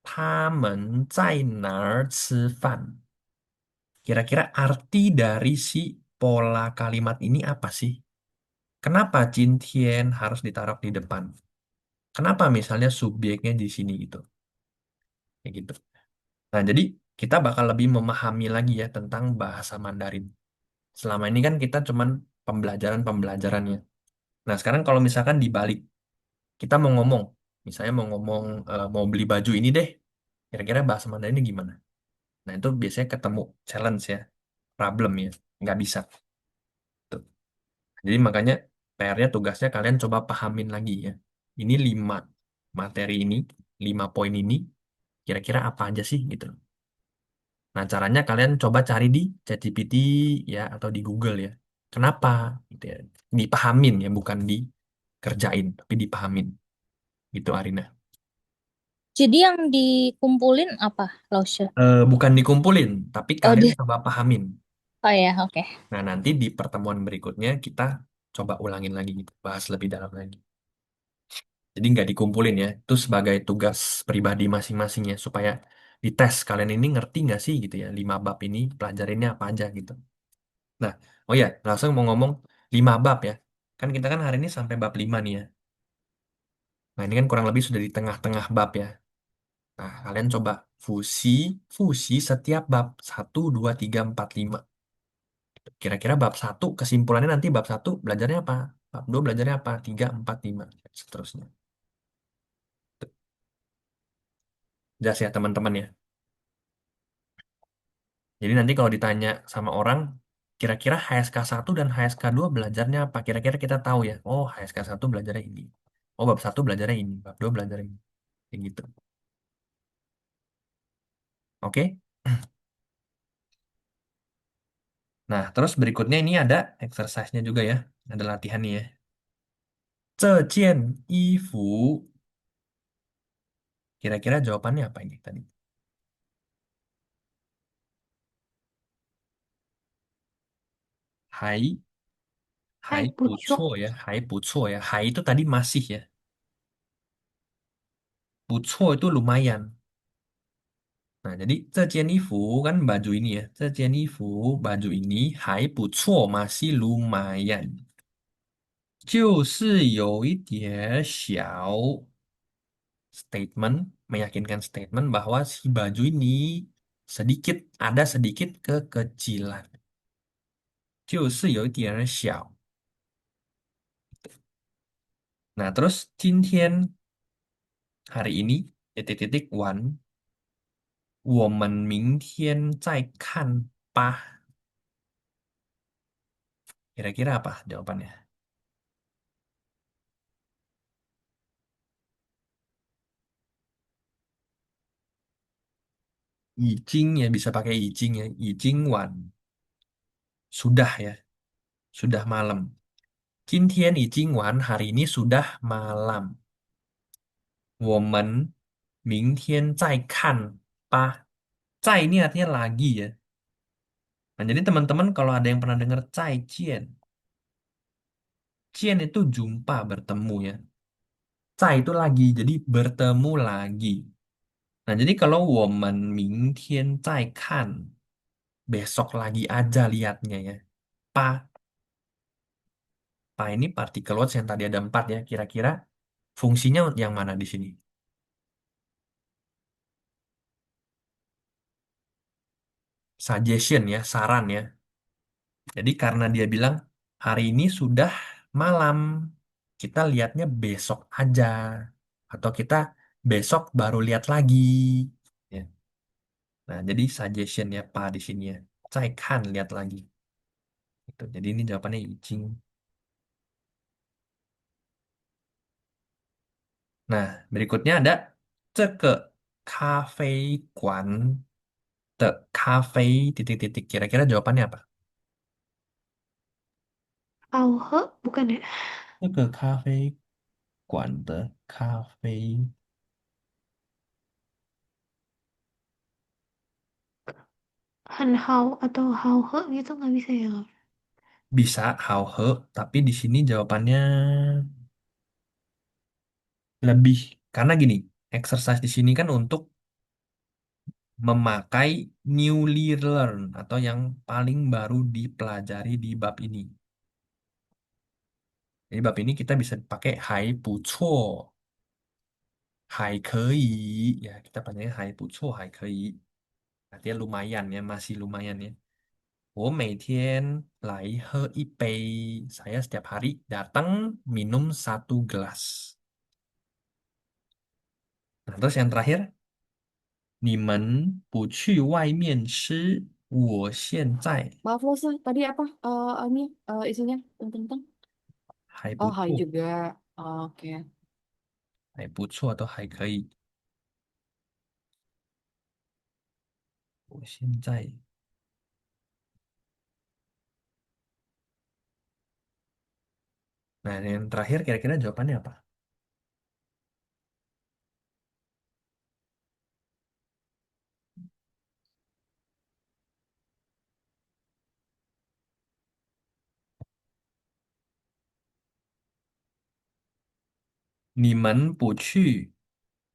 他们在哪儿吃饭? Kira-kira arti dari si pola kalimat ini apa sih? Kenapa Jintien harus ditaruh di depan? Kenapa misalnya subjeknya di sini gitu? Kayak gitu. Nah, jadi kita bakal lebih memahami lagi ya tentang bahasa Mandarin. Selama ini kan kita cuman pembelajaran-pembelajarannya. Nah, sekarang kalau misalkan dibalik, kita mau ngomong, misalnya mau ngomong mau beli baju ini deh, kira-kira bahasa Mandarinnya gimana? Nah, itu biasanya ketemu challenge ya, problem ya, nggak bisa. Tuh. Jadi makanya PR-nya tugasnya kalian coba pahamin lagi ya. Ini 5 materi ini, 5 poin ini, kira-kira apa aja sih gitu. Nah, caranya kalian coba cari di ChatGPT ya atau di Google ya. Kenapa? Gitu ya. Dipahamin ya, bukan dikerjain, tapi dipahamin. Gitu, Arina. Jadi yang dikumpulin apa, Lausya? Bukan dikumpulin, tapi Oh, kalian coba pahamin. oh ya, oke. Nah, nanti di pertemuan berikutnya kita coba ulangin lagi gitu, bahas lebih dalam lagi. Jadi nggak dikumpulin ya, itu sebagai tugas pribadi masing-masing ya, supaya dites kalian ini ngerti nggak sih gitu ya, 5 bab ini pelajarinnya apa aja gitu. Nah, oh ya, langsung mau ngomong 5 bab ya. Kan kita kan hari ini sampai bab 5 nih ya. Nah, ini kan kurang lebih sudah di tengah-tengah bab ya. Nah, kalian coba fusi, fusi setiap bab 1, 2, 3, 4, 5. Kira-kira bab 1 kesimpulannya nanti bab 1 belajarnya apa? Bab 2 belajarnya apa? 3, 4, 5 seterusnya. Jelas ya teman-teman ya. Jadi nanti kalau ditanya sama orang, kira-kira HSK 1 dan HSK 2 belajarnya apa? Kira-kira kita tahu ya. Oh, HSK 1 belajarnya ini. Oh, bab 1 belajarnya ini. Bab 2 belajarnya ini. Kayak gitu. Oke? Nah, terus berikutnya ini ada exercise-nya juga ya. Ada latihannya ya. 这件衣服 kira-kira jawabannya apa ini tadi? Hai, 还 hai 不不错，错ya. Hai 不错 ya. Hai itu tadi masih ya. 不错 itu lumayan. Nah, jadi 这件衣服 kan baju ini ya. 这件衣服 baju ini 还不错 masih lumayan. 就是有一点小 statement, meyakinkan statement bahwa si baju ini sedikit, ada sedikit kekecilan. 就是有一点小. Nah, terus 今天 hari ini titik-titik one 我们明天再看吧. Kira-kira apa jawabannya? Ijing ya bisa pakai ijing ya. Ijing wan. Sudah ya. Sudah malam. 今天已经晚 hari ini sudah malam. 我们明天再看吧. 再ini artinya lagi ya. Nah, jadi teman-teman kalau ada yang pernah dengar 再见, 见 itu jumpa, bertemu ya. 再itu lagi, jadi bertemu lagi. Nah, jadi kalau 我们明天再看, besok lagi aja lihatnya ya. Pa, pa ini partikel words yang tadi ada 4 ya. Kira-kira fungsinya yang mana di sini? Suggestion ya, saran ya. Jadi karena dia bilang hari ini sudah malam, kita lihatnya besok aja. Atau kita besok baru lihat lagi. Ya. Nah, jadi suggestion ya Pak di sini ya. Saya kan lihat lagi. Gitu. Jadi ini jawabannya Icing. Nah, berikutnya ada 这个咖啡馆的咖啡 titik-titik. Kira-kira jawabannya apa? Auhe, bukan ya? 这个咖啡馆的咖啡 Hanhao atau hauhe gitu nggak bisa ya? bisa how he, tapi di sini jawabannya lebih karena gini, exercise di sini kan untuk memakai newly learn atau yang paling baru dipelajari di bab ini. Jadi bab ini kita bisa pakai 还不错, 还可以, ya kita panggilnya 还不错, 还可以. Artinya lumayan ya, masih lumayan ya. 我每天来喝一杯. Saya setiap hari datang minum 1 gelas. Nah, terus yang terakhir, 你们不去外面吃，我现在 Maaf Rosa, tadi apa? Ini isinya tentang. Oh, hai 还不错, juga. Oke. 还不错 atau 还可以。我现在 Nah, yang terakhir kira-kira jawabannya apa? 你们不去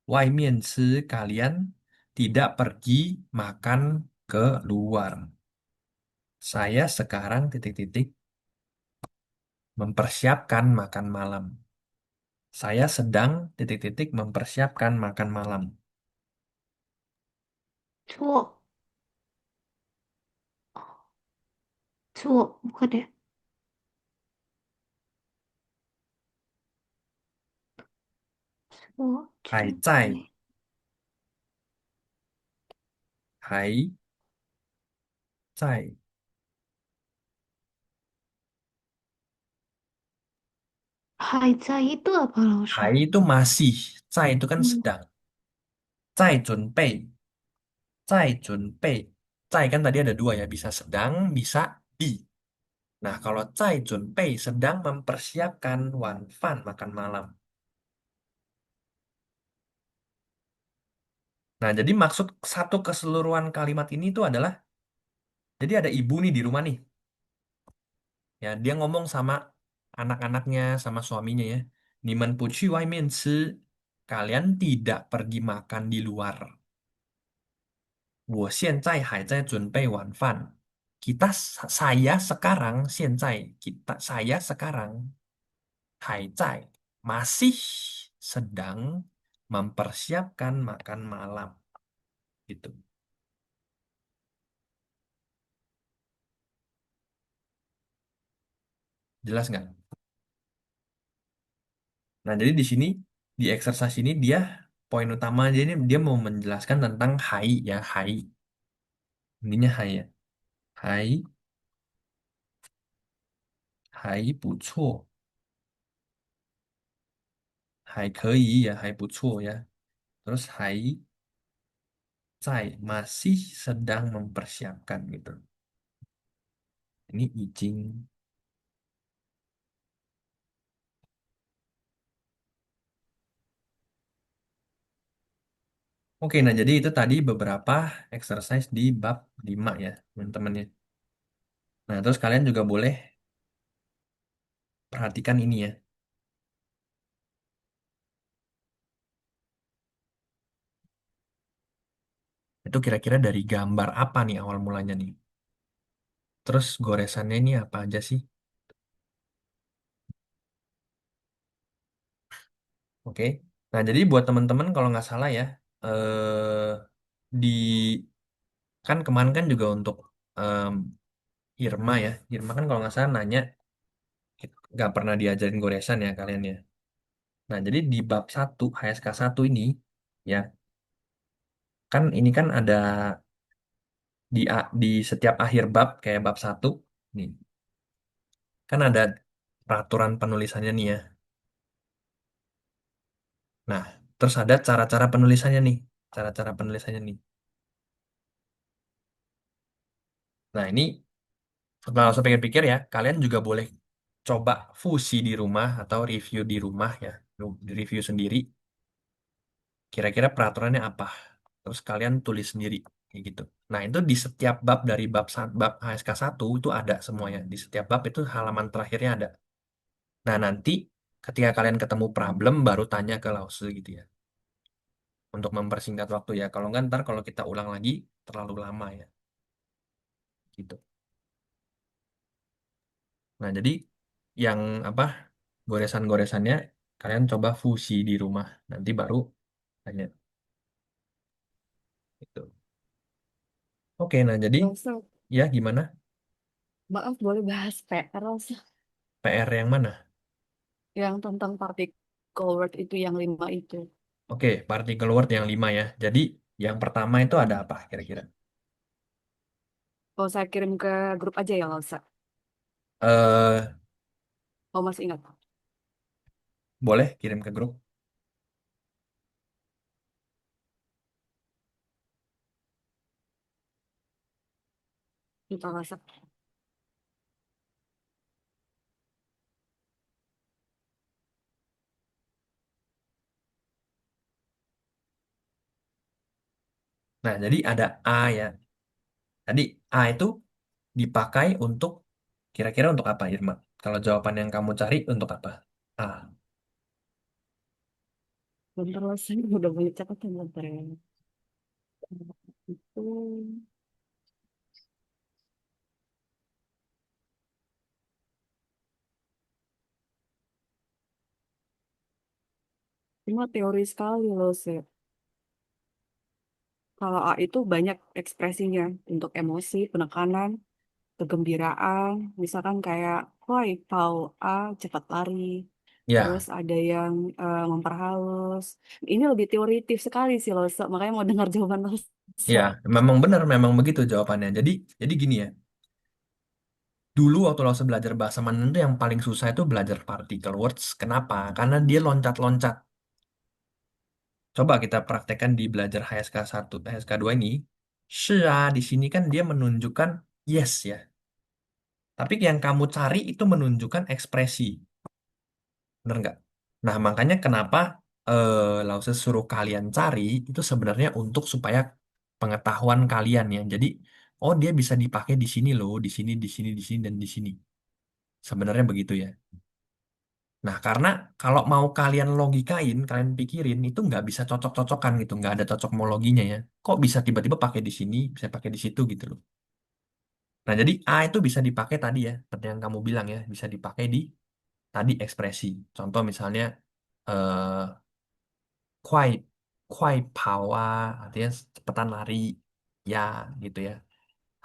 外面吃, kalian tidak pergi makan keluar. Saya sekarang titik-titik mempersiapkan makan malam. Saya sedang titik-titik mempersiapkan makan malam. Cuo, cuo, bukan ya? Cuo, 还在,cuo. 还在 Hai cai itu apa Rosa? 还 itu masih, 在 itu kan Hmm. sedang. 在准备, 在 kan tadi ada 2 ya, bisa sedang, bisa di. Nah, kalau 在准备 sedang mempersiapkan wanfan makan malam. Nah, jadi maksud satu keseluruhan kalimat ini itu adalah, jadi ada ibu nih di rumah nih. Ya, dia ngomong sama anak-anaknya, sama suaminya ya. 你们不去外面吃, kalian tidak pergi makan di luar. 我现在还在准备晚饭. Saya sekarang, 现在, saya sekarang, 还在, masih sedang mempersiapkan makan malam. Gitu. Jelas nggak? Nah, jadi di sini, di exercise ini dia, poin utama aja ini dia mau menjelaskan tentang hai ya, hai. Ininya hai ya. Hai, hai 不错, 还可以 ya, 还不错 ya. Terus hai masih sedang mempersiapkan gitu. Ini izin. Oke, nah jadi itu tadi beberapa exercise di bab 5 ya, teman-teman ya. Nah, terus kalian juga boleh perhatikan ini ya. Itu kira-kira dari gambar apa nih awal mulanya nih? Terus goresannya ini apa aja sih? Oke. Nah, jadi buat teman-teman kalau nggak salah ya, di kan kemarin kan juga untuk em, Irma ya. Irma kan kalau nggak salah nanya nggak pernah diajarin goresan ya kalian ya. Nah, jadi di bab 1 HSK 1 ini ya, kan ini kan ada di setiap akhir bab kayak bab 1 nih. Kan ada peraturan penulisannya nih ya. Nah, terus ada cara-cara penulisannya nih. Cara-cara penulisannya nih. Nah, ini setelah saya pikir-pikir ya, kalian juga boleh coba fusi di rumah atau review di rumah ya. Review sendiri. Kira-kira peraturannya apa? Terus kalian tulis sendiri kayak gitu. Nah, itu di setiap bab dari bab HSK 1 itu ada semuanya. Di setiap bab itu halaman terakhirnya ada. Nah, nanti ketika kalian ketemu problem baru tanya ke Lause gitu ya. Untuk mempersingkat waktu ya. Kalau nggak ntar kalau kita ulang lagi terlalu lama ya. Gitu. Nah, jadi yang apa goresan-goresannya kalian coba fusi di rumah. Nanti baru tanya. Gitu. Oke, nah jadi Rosa, ya gimana? maaf boleh bahas PR Rosa, PR yang mana? yang tentang particle word itu yang 5 itu. Oke, particle word yang 5 ya. Jadi yang pertama itu ada apa kira-kira? Oh, saya kirim ke grup aja ya, Rosa. Eh, Oh, masih ingat. boleh kirim ke grup. Kita Rosa. Nah, jadi ada A ya. Tadi A itu dipakai untuk kira-kira untuk apa, Irma? Kalau jawaban yang kamu cari untuk apa? A. Bentar Rosa, udah banyak catatan bentar ya. Itu cuma teori sekali loh, sih. Kalau A itu banyak ekspresinya untuk emosi, penekanan, kegembiraan, misalkan kayak, woi, Pau A cepat lari. Terus Ya, ada yang memperhalus. Ini lebih teoritif sekali sih loh, makanya mau dengar jawaban lo. ya, memang benar, memang begitu jawabannya. Jadi gini ya. Dulu waktu lo belajar bahasa Mandarin itu yang paling susah itu belajar particle words. Kenapa? Karena dia loncat-loncat. Coba kita praktekkan di belajar HSK 1, HSK 2 ini. Shia di sini kan dia menunjukkan yes ya. Tapi yang kamu cari itu menunjukkan ekspresi. Bener nggak? Nah, makanya kenapa Lause suruh kalian cari itu sebenarnya untuk supaya pengetahuan kalian ya. Jadi, oh dia bisa dipakai di sini loh, di sini, di sini, di sini, dan di sini. Sebenarnya begitu ya. Nah, karena kalau mau kalian logikain, kalian pikirin, itu nggak bisa cocok-cocokan gitu, nggak ada cocokmologinya ya. Kok bisa tiba-tiba pakai di sini, bisa pakai di situ gitu loh. Nah, jadi A itu bisa dipakai tadi ya, seperti yang kamu bilang ya, bisa dipakai di tadi ekspresi. Contoh misalnya, eh, kuai, kuai pao artinya cepetan lari, ya gitu ya.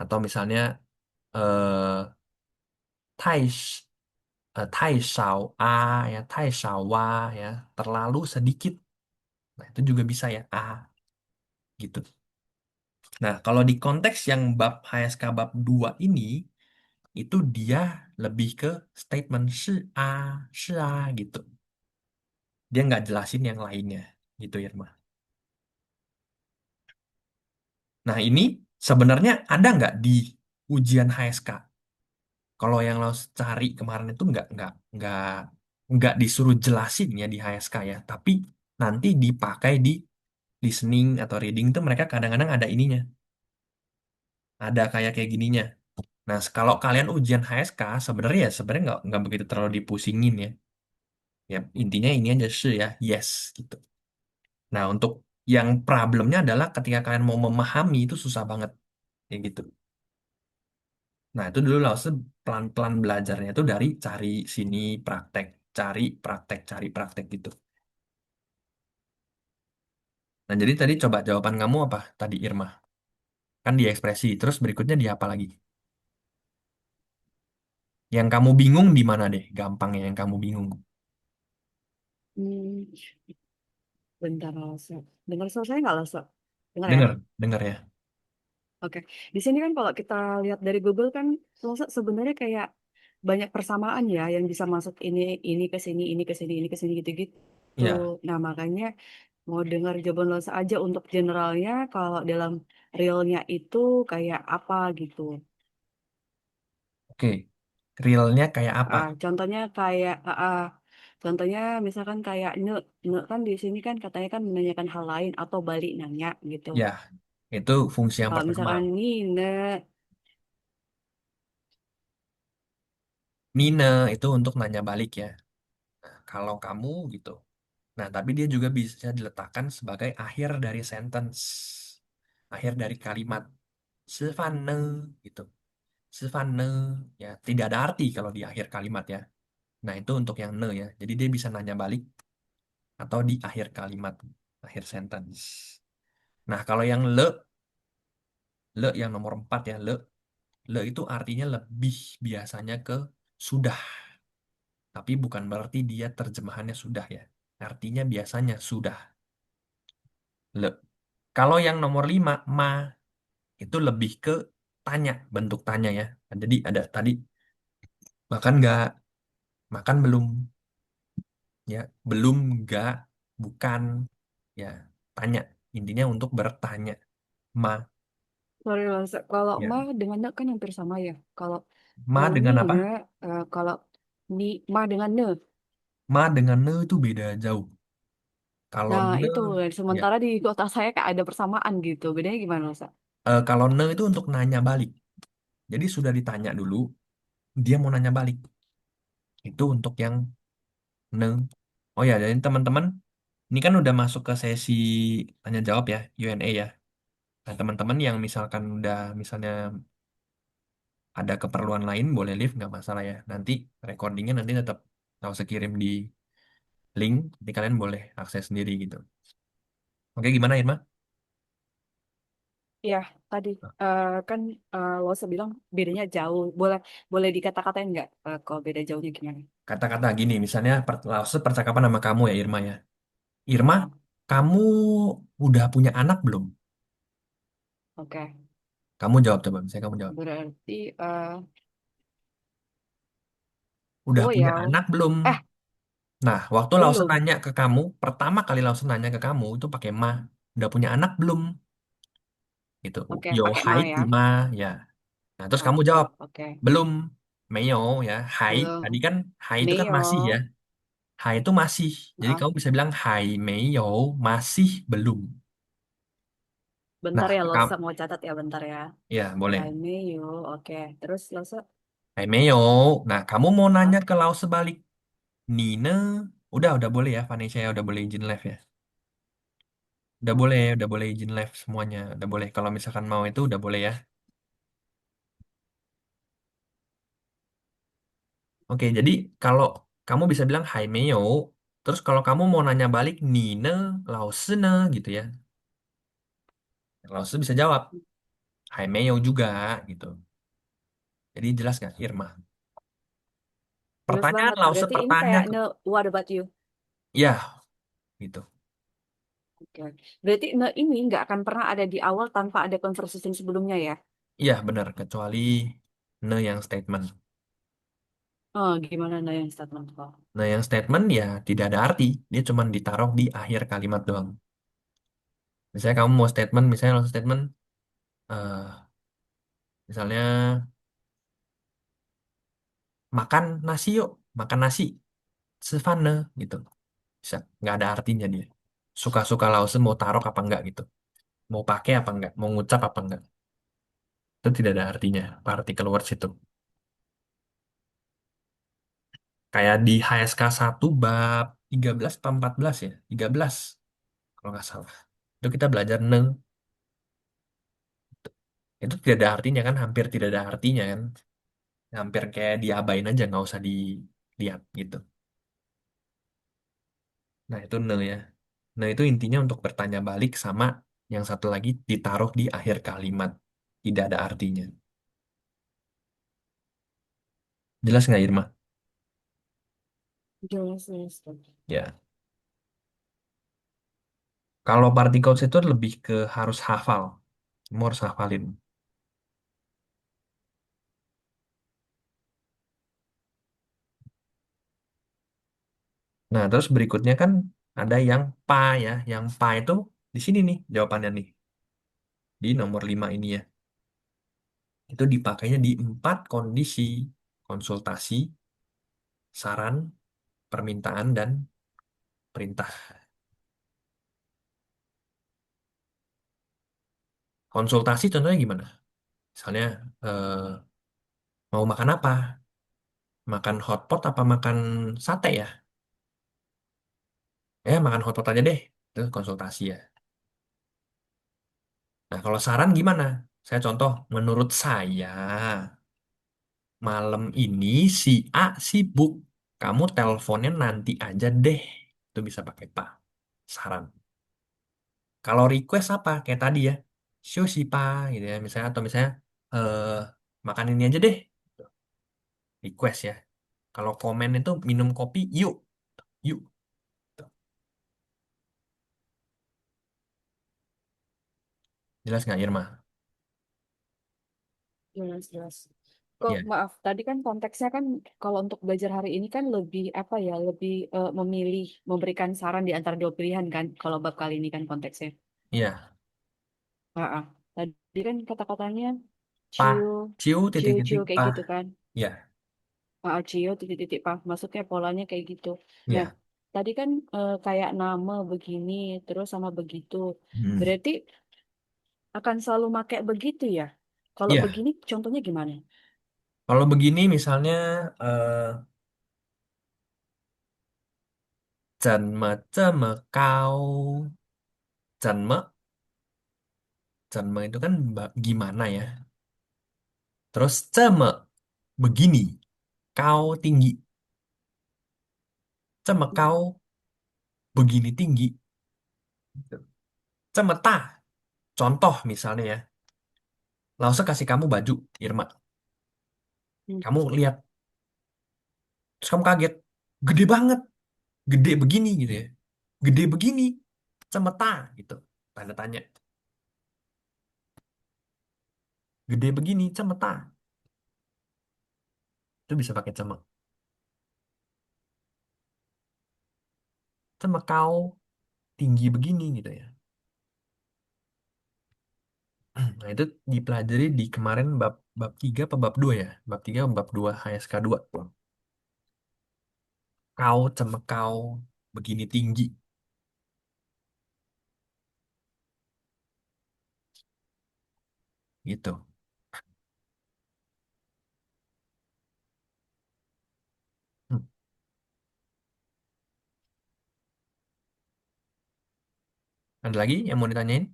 Atau misalnya, eh, tai, tai shao a ya, tai shao wa ya, terlalu sedikit. Nah, itu juga bisa ya, A gitu. Nah, kalau di konteks yang bab HSK bab 2 ini, itu dia lebih ke statement shi a gitu. Dia nggak jelasin yang lainnya gitu, Irma. Nah, ini sebenarnya ada nggak di ujian HSK? Kalau yang lo cari kemarin itu nggak disuruh jelasin ya di HSK ya, tapi nanti dipakai di listening atau reading tuh mereka kadang-kadang ada ininya, ada kayak gininya. Nah, kalau kalian ujian HSK sebenarnya nggak begitu terlalu dipusingin ya. Ya intinya ini aja sih ya, yes gitu. Nah, untuk yang problemnya adalah ketika kalian mau memahami itu susah banget kayak gitu. Nah, itu dulu langsung pelan-pelan belajarnya itu dari cari sini praktek, cari praktek gitu. Nah, jadi tadi coba jawaban kamu apa tadi Irma? Kan di ekspresi, terus berikutnya di apa lagi? Yang kamu bingung di mana deh? Gampangnya yang kamu bingung. Hmm, bentar Lasa. Dengar suara saya nggak Lasa? Dengar ya? Dengar, dengar ya. Oke. Di sini kan kalau kita lihat dari Google kan Lasa sebenarnya kayak banyak persamaan ya yang bisa masuk ini ke sini, ini ke sini, ini ke sini gitu-gitu. Ya, Nah, makanya mau dengar jawaban Lasa aja untuk generalnya kalau dalam realnya itu kayak apa gitu. oke. Realnya kayak apa? Contohnya kayak contohnya misalkan kayak ne kan di sini kan katanya kan menanyakan hal lain atau balik nanya gitu. Ya, itu fungsi yang Kalau pertama. misalkan ne, Nina itu untuk nanya balik ya. Kalau kamu gitu. Nah, tapi dia juga bisa diletakkan sebagai akhir dari sentence. Akhir dari kalimat. Sefane gitu. Sefane ya tidak ada arti kalau di akhir kalimat ya. Nah, itu untuk yang ne ya. Jadi dia bisa nanya balik atau di akhir kalimat, akhir sentence. Nah, kalau yang le yang nomor 4 ya, le itu artinya lebih biasanya ke sudah. Tapi bukan berarti dia terjemahannya sudah ya. Artinya biasanya sudah. Le. Kalau yang nomor 5 ma, itu lebih ke tanya, bentuk tanya ya. Jadi ada tadi, makan nggak? Makan belum? Ya, belum nggak? Bukan. Ya, tanya. Intinya untuk bertanya. Ma, sorry Mas, kalau ya. ma dengan ne kan hampir sama ya. Kalau Ma kalau dengan apa? Nina, kalau ni ma dengan ne. Ma dengan ne itu beda jauh. Kalau Nah, ne, itu ya. sementara di kota saya kayak ada persamaan gitu. Bedanya gimana, Mas? Kalau ne itu untuk nanya balik. Jadi sudah ditanya dulu, dia mau nanya balik. Itu untuk yang ne. Oh ya, jadi teman-teman, ini kan udah masuk ke sesi tanya jawab ya, Q&A ya. Nah, teman-teman yang misalkan udah misalnya ada keperluan lain boleh leave nggak masalah ya. Nanti recordingnya nanti tetap nggak usah kirim di link, nanti kalian boleh akses sendiri gitu. Oke, gimana Irma? Ya, tadi kan lo bilang bedanya jauh. Boleh boleh dikata-katain nggak kalau beda jauhnya gimana? Kata-kata gini, misalnya langsung percakapan sama kamu ya Irma ya. Irma, kamu udah punya anak belum? Oke, Kamu jawab coba, misalnya kamu jawab. berarti Udah punya loyal. anak belum? Eh, Nah, waktu Lawson belum. nanya ke kamu, pertama kali Lawson nanya ke kamu itu pakai ma. Udah punya anak belum? Gitu. Oke, Yo, pakai hai ma ya. Ima, ya. Nah, terus kamu Oke, jawab, oke. belum. Meyo, ya. Hai, tadi Belum. kan hai itu kan masih ya. Meo. Hai itu masih. Jadi Maaf, kamu bisa bilang, hai Meyo, masih belum. bentar Nah, ya lo kamu, mau catat ya bentar ya. ya boleh. Hai Meo, oke. Terus lo Hai Meyo. Nah, kamu mau nanya ah, ke Laos sebalik. Nina, udah boleh ya. Vanessa ya, udah boleh izin live ya. oke. Udah boleh izin live semuanya. Udah boleh. Kalau misalkan mau itu udah boleh ya. Oke, jadi kalau kamu bisa bilang Hai Meo, terus kalau kamu mau nanya balik Nina, Laosene gitu ya. Laos bisa jawab Hai Meo juga gitu. Jadi jelas nggak Irma? Jelas Pertanyaan banget. Laos Berarti ini bertanya kayak ke no, what about you? ya gitu. Oke. Berarti no ini nggak akan pernah ada di awal tanpa ada conversation sebelumnya ya? Iya benar kecuali ne yang statement. Oh, gimana no yang statement kok? Nah yang statement ya tidak ada arti. Dia cuma ditaruh di akhir kalimat doang. Misalnya kamu mau statement, misalnya langsung statement eh, misalnya makan nasi yuk, makan nasi, Savane gitu. Bisa, nggak ada artinya dia. Suka-suka Lause mau taruh apa enggak gitu. Mau pakai apa enggak, mau ngucap apa enggak. Itu tidak ada artinya, partikel words itu. Kayak di HSK 1 bab 13 atau 14 ya, 13 kalau nggak salah. Itu kita belajar neng, itu tidak ada artinya kan, hampir tidak ada artinya kan. Hampir kayak diabain aja, nggak usah dilihat gitu. Nah itu ne ya. Nah itu intinya untuk bertanya balik sama yang satu lagi ditaruh di akhir kalimat. Tidak ada artinya. Jelas nggak Irma? Jelas, jelas. Ya. Kalau particles itu lebih ke harus hafal. Kamu harus hafalin. Nah, terus berikutnya kan ada yang pa ya. Yang pa itu di sini nih jawabannya nih. Di nomor 5 ini ya. Itu dipakainya di 4 kondisi. Konsultasi, saran, permintaan, dan perintah. Konsultasi contohnya gimana? Misalnya, eh, mau makan apa? Makan hotpot apa makan sate ya? Makan hotpot aja deh. Itu konsultasi ya. Nah, kalau saran gimana? Saya contoh, menurut saya, malam ini si A sibuk. Kamu teleponnya nanti aja deh. Itu bisa pakai Pak. Saran. Kalau request apa? Kayak tadi ya. Show si Pa gitu ya. Misalnya, atau misalnya, eh makan ini aja deh. Request ya. Kalau komen itu minum kopi, yuk. Yuk. Jelas nggak, Irma? Jelas, jelas. Kok Iya. maaf, tadi kan konteksnya kan kalau untuk belajar hari ini kan lebih apa ya, lebih memilih, memberikan saran di antara dua pilihan kan, kalau bab kali ini kan konteksnya. Iya. Ah, ah. Tadi kan kata-katanya Pa. ciu, Ciu ciu, ciu titik-titik kayak pa. gitu kan. Iya. Ah, ciu titik-titik pak, maksudnya polanya kayak gitu. Nah, Iya. tadi kan kayak nama begini, terus sama begitu. Hmm. Berarti akan selalu pakai begitu ya? Kalau Iya. begini, contohnya gimana? Kalau begini misalnya, eh kau, Cenme itu kan gimana ya? Terus begini, kau tinggi. Kau begini tinggi. Cemeta, contoh misalnya ya. Langsung kasih kamu baju, Irma. Hmm. Kamu lihat, terus kamu kaget. Gede banget, gede begini gitu ya. Gede begini, cemeta gitu. Tanda tanya. Gede begini, cemeta. Itu bisa pakai cemek. Kau tinggi begini gitu ya. Nah, itu dipelajari di kemarin bab bab 3 apa bab 2 ya? Bab 3 atau bab 2 HSK 2. Kau cemekau begini tinggi gitu. Hmm. Ada lagi yang mau ditanyain?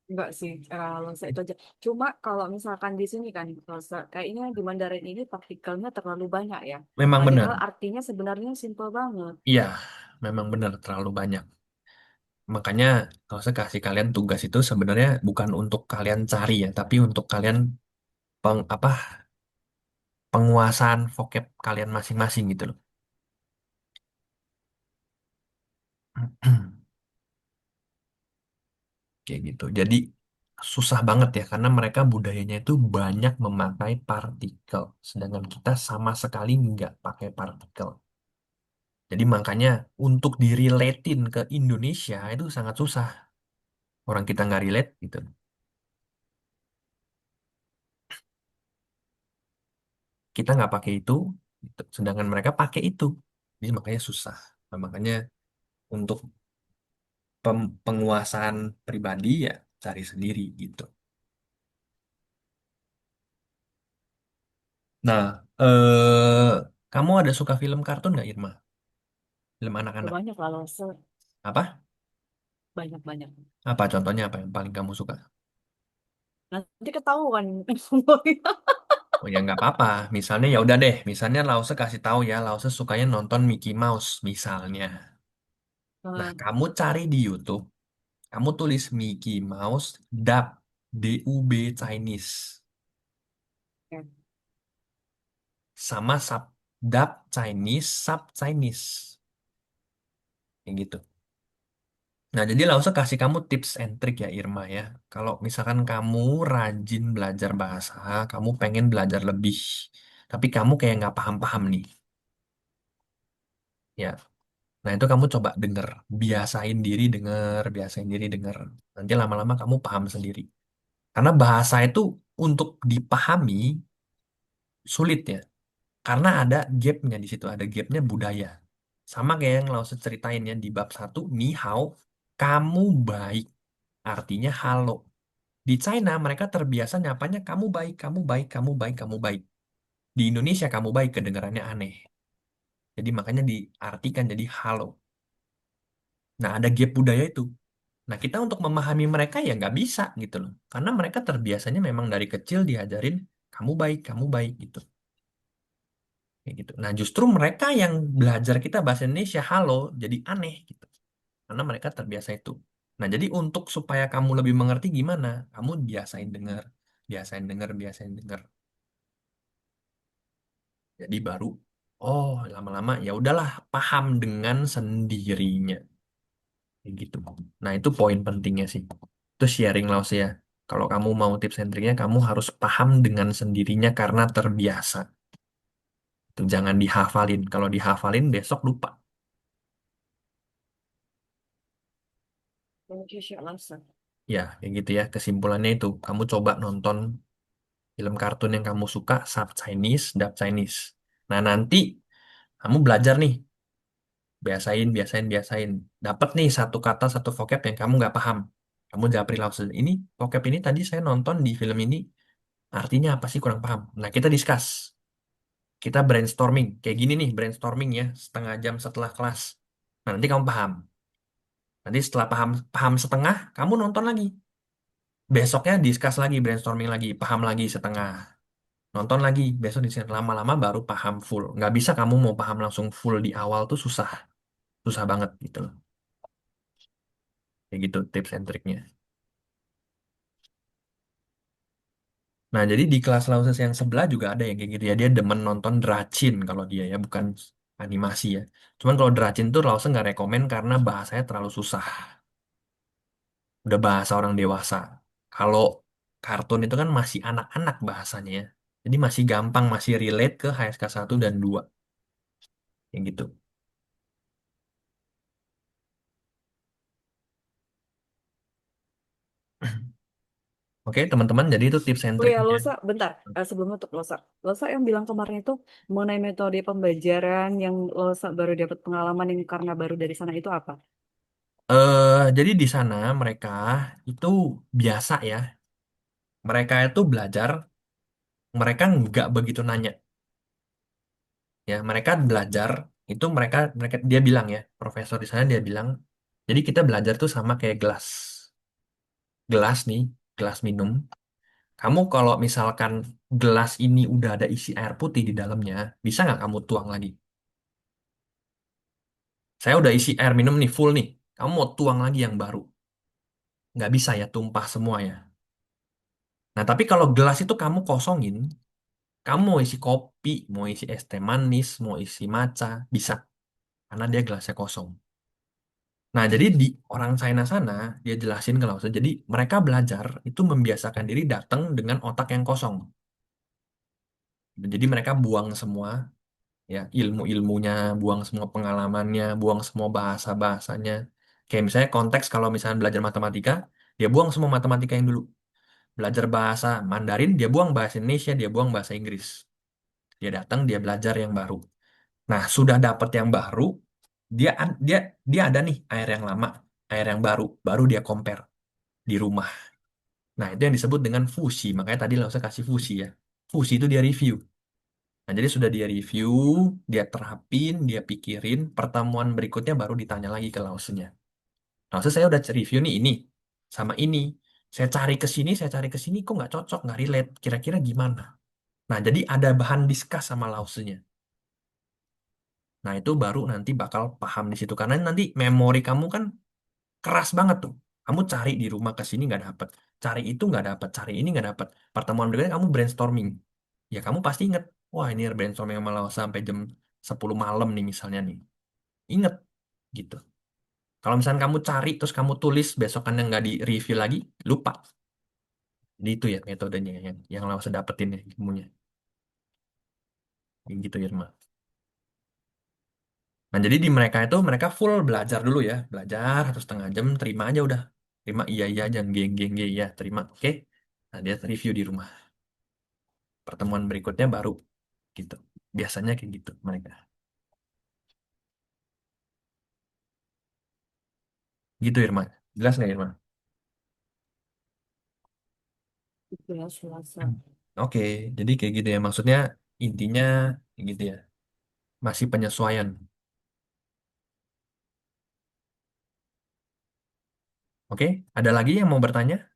Enggak sih, kalau saya itu aja. Cuma kalau misalkan di sini kan, kalau kayaknya di Mandarin ini partikelnya terlalu banyak ya. Memang benar. Padahal artinya sebenarnya simpel banget. Iya, memang benar terlalu banyak. Makanya kalau saya kasih kalian tugas itu sebenarnya bukan untuk kalian cari ya, tapi untuk kalian apa penguasaan vocab kalian masing-masing gitu loh. Kayak gitu. Jadi susah banget ya karena mereka budayanya itu banyak memakai partikel, sedangkan kita sama sekali nggak pakai partikel. Jadi makanya untuk direlatein ke Indonesia itu sangat susah. Orang kita nggak relate gitu. kita nggak pakai itu, gitu. Sedangkan mereka pakai itu. Jadi makanya susah. Nah, makanya untuk penguasaan pribadi ya cari sendiri gitu. Nah, kamu ada suka film kartun nggak, Irma? Film anak-anak? Banyak kalau Apa? banyak-banyak. Apa contohnya apa yang paling kamu suka? Nanti ketahuan. Oh ya nggak apa-apa. Misalnya ya udah deh. Misalnya Lause kasih tahu ya, Lause sukanya nonton Mickey Mouse misalnya. Nah, Eh, kamu cari di YouTube, kamu tulis Mickey Mouse dub, DUB Chinese, oke. sama sub dub Chinese, sub Chinese, kayak gitu. Nah, jadi Lause kasih kamu tips and trick ya Irma ya. Kalau misalkan kamu rajin belajar bahasa, kamu pengen belajar lebih, tapi kamu kayak nggak paham-paham nih. Ya, nah, itu kamu coba denger, biasain diri denger. Nanti lama-lama kamu paham sendiri. Karena bahasa itu untuk dipahami sulit ya. Karena ada gapnya di situ, ada gapnya budaya. Sama kayak yang Lao ceritain ya di bab satu, ni hao, kamu baik. Artinya halo. Di China mereka terbiasa nyapanya kamu baik, kamu baik, kamu baik, kamu baik. Di Indonesia kamu baik kedengarannya aneh. Jadi makanya diartikan jadi halo. Nah, ada gap budaya itu. Nah, kita untuk memahami mereka ya nggak bisa gitu loh. Karena mereka terbiasanya memang dari kecil diajarin kamu baik gitu. Kayak gitu. Nah, justru mereka yang belajar kita bahasa Indonesia halo jadi aneh gitu. Karena mereka terbiasa itu. Nah, jadi untuk supaya kamu lebih mengerti gimana, kamu biasain dengar, biasain dengar, biasain dengar. Jadi baru oh, lama-lama ya udahlah paham dengan sendirinya. Kayak gitu. Nah, itu poin pentingnya sih. Itu sharing loss ya. Kalau kamu mau tips and triknya, kamu harus paham dengan sendirinya karena terbiasa. Itu jangan dihafalin. Kalau dihafalin besok lupa. Indonesia langsung. Ya, kayak gitu ya. Kesimpulannya itu, kamu coba nonton film kartun yang kamu suka, sub Chinese, dub Chinese. Nah, nanti kamu belajar nih, biasain, biasain, biasain. Dapat nih satu kata, satu vocab yang kamu nggak paham. Kamu japri langsung. Ini vocab ini tadi saya nonton di film ini, artinya apa sih kurang paham. Nah, kita discuss. Kita brainstorming. Kayak gini nih, brainstorming ya, setengah jam setelah kelas. Nah, nanti kamu paham. Nanti setelah paham paham setengah, kamu nonton lagi. Besoknya discuss lagi, brainstorming lagi, paham lagi setengah. Nonton lagi, besok di sini lama-lama baru paham full. Nggak bisa kamu mau paham langsung full di awal tuh susah. Susah banget gitu loh. Kayak gitu tips and triknya. Nah, jadi di kelas Lauses yang sebelah juga ada yang kayak gitu ya. Dia demen nonton Dracin kalau dia ya, bukan animasi ya. Cuman kalau Dracin tuh Lause nggak rekomen karena bahasanya terlalu susah. Udah bahasa orang dewasa. Kalau kartun itu kan masih anak-anak bahasanya ya. Jadi masih gampang, masih relate ke HSK 1 dan 2. Yang gitu. Oke, teman-teman, jadi itu tips and Oh ya, triknya. Losa, bentar. Sebelum untuk Losa. Losa yang bilang kemarin itu mengenai metode pembelajaran yang Losa baru dapat pengalaman yang karena baru dari sana itu apa? Jadi di sana mereka itu biasa ya. Mereka itu belajar, mereka nggak begitu nanya. Ya, mereka belajar itu mereka mereka dia bilang ya, profesor di sana dia bilang, jadi kita belajar tuh sama kayak gelas. Gelas nih, gelas minum. Kamu kalau misalkan gelas ini udah ada isi air putih di dalamnya, bisa nggak kamu tuang lagi? Saya udah isi air minum nih full nih. Kamu mau tuang lagi yang baru? Nggak bisa ya, tumpah semua ya. Nah, tapi kalau gelas itu kamu kosongin, kamu mau isi kopi, mau isi es teh manis, mau isi matcha, bisa. Karena dia gelasnya kosong. Nah, jadi di orang China sana, dia jelasin ke Lause, jadi mereka belajar itu membiasakan diri datang dengan otak yang kosong. Jadi mereka buang semua ya ilmu-ilmunya, buang semua pengalamannya, buang semua bahasa-bahasanya. Kayak misalnya konteks kalau misalnya belajar matematika, dia buang semua matematika yang dulu. Belajar bahasa Mandarin, dia buang bahasa Indonesia, dia buang bahasa Inggris. Dia datang, dia belajar yang baru. Nah, sudah dapat yang baru, dia dia dia ada nih air yang lama, air yang baru, baru dia compare di rumah. Nah, itu yang disebut dengan fusi. Makanya tadi langsung kasih fusi ya. Fusi itu dia review. Nah, jadi sudah dia review, dia terapin, dia pikirin, pertemuan berikutnya baru ditanya lagi ke Lause-nya. Lause, saya udah review nih ini sama ini. Saya cari ke sini, kok nggak cocok, nggak relate. Kira-kira gimana? Nah, jadi ada bahan diskus sama Lause-nya. Nah, itu baru nanti bakal paham di situ. Karena nanti memori kamu kan keras banget tuh. Kamu cari di rumah ke sini nggak dapet. Cari itu nggak dapet. Cari ini nggak dapet. Pertemuan berikutnya kamu brainstorming. Ya kamu pasti inget. Wah ini brainstorming sama Lause sampai jam 10 malam nih misalnya nih. Inget gitu. Kalau misalnya kamu cari terus kamu tulis besokannya nggak di review lagi, lupa. Jadi itu ya metodenya yang Lause dapetin ya ilmunya. Kayak gitu Irma. Nah, jadi di mereka itu mereka full belajar dulu ya, belajar 1,5 jam, terima aja udah, terima iya iya jangan geng geng geng ya terima, oke. Nah dia review di rumah, pertemuan berikutnya baru gitu, biasanya kayak gitu mereka, gitu Irma, jelas nggak Irma? Itu ya Selasa. Hmm. Oke, jadi kayak gitu ya maksudnya intinya kayak gitu ya, masih penyesuaian. Oke, ada lagi yang mau bertanya?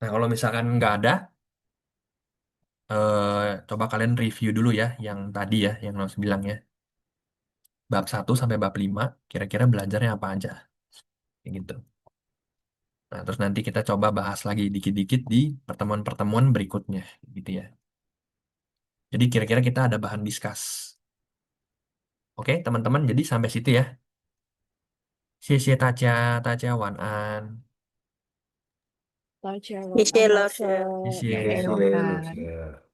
Nah kalau misalkan nggak ada, coba kalian review dulu ya yang tadi ya yang harus bilang ya. Bab 1 sampai bab 5 kira-kira belajarnya apa aja kayak gitu. Nah, terus nanti kita coba bahas lagi dikit-dikit di pertemuan-pertemuan berikutnya gitu ya. Jadi kira-kira kita ada bahan diskus. Oke, teman-teman, jadi sampai situ ya. 谢谢大家，大家晚安。大家晚谢谢安，老老师。师。谢谢。谢谢老师。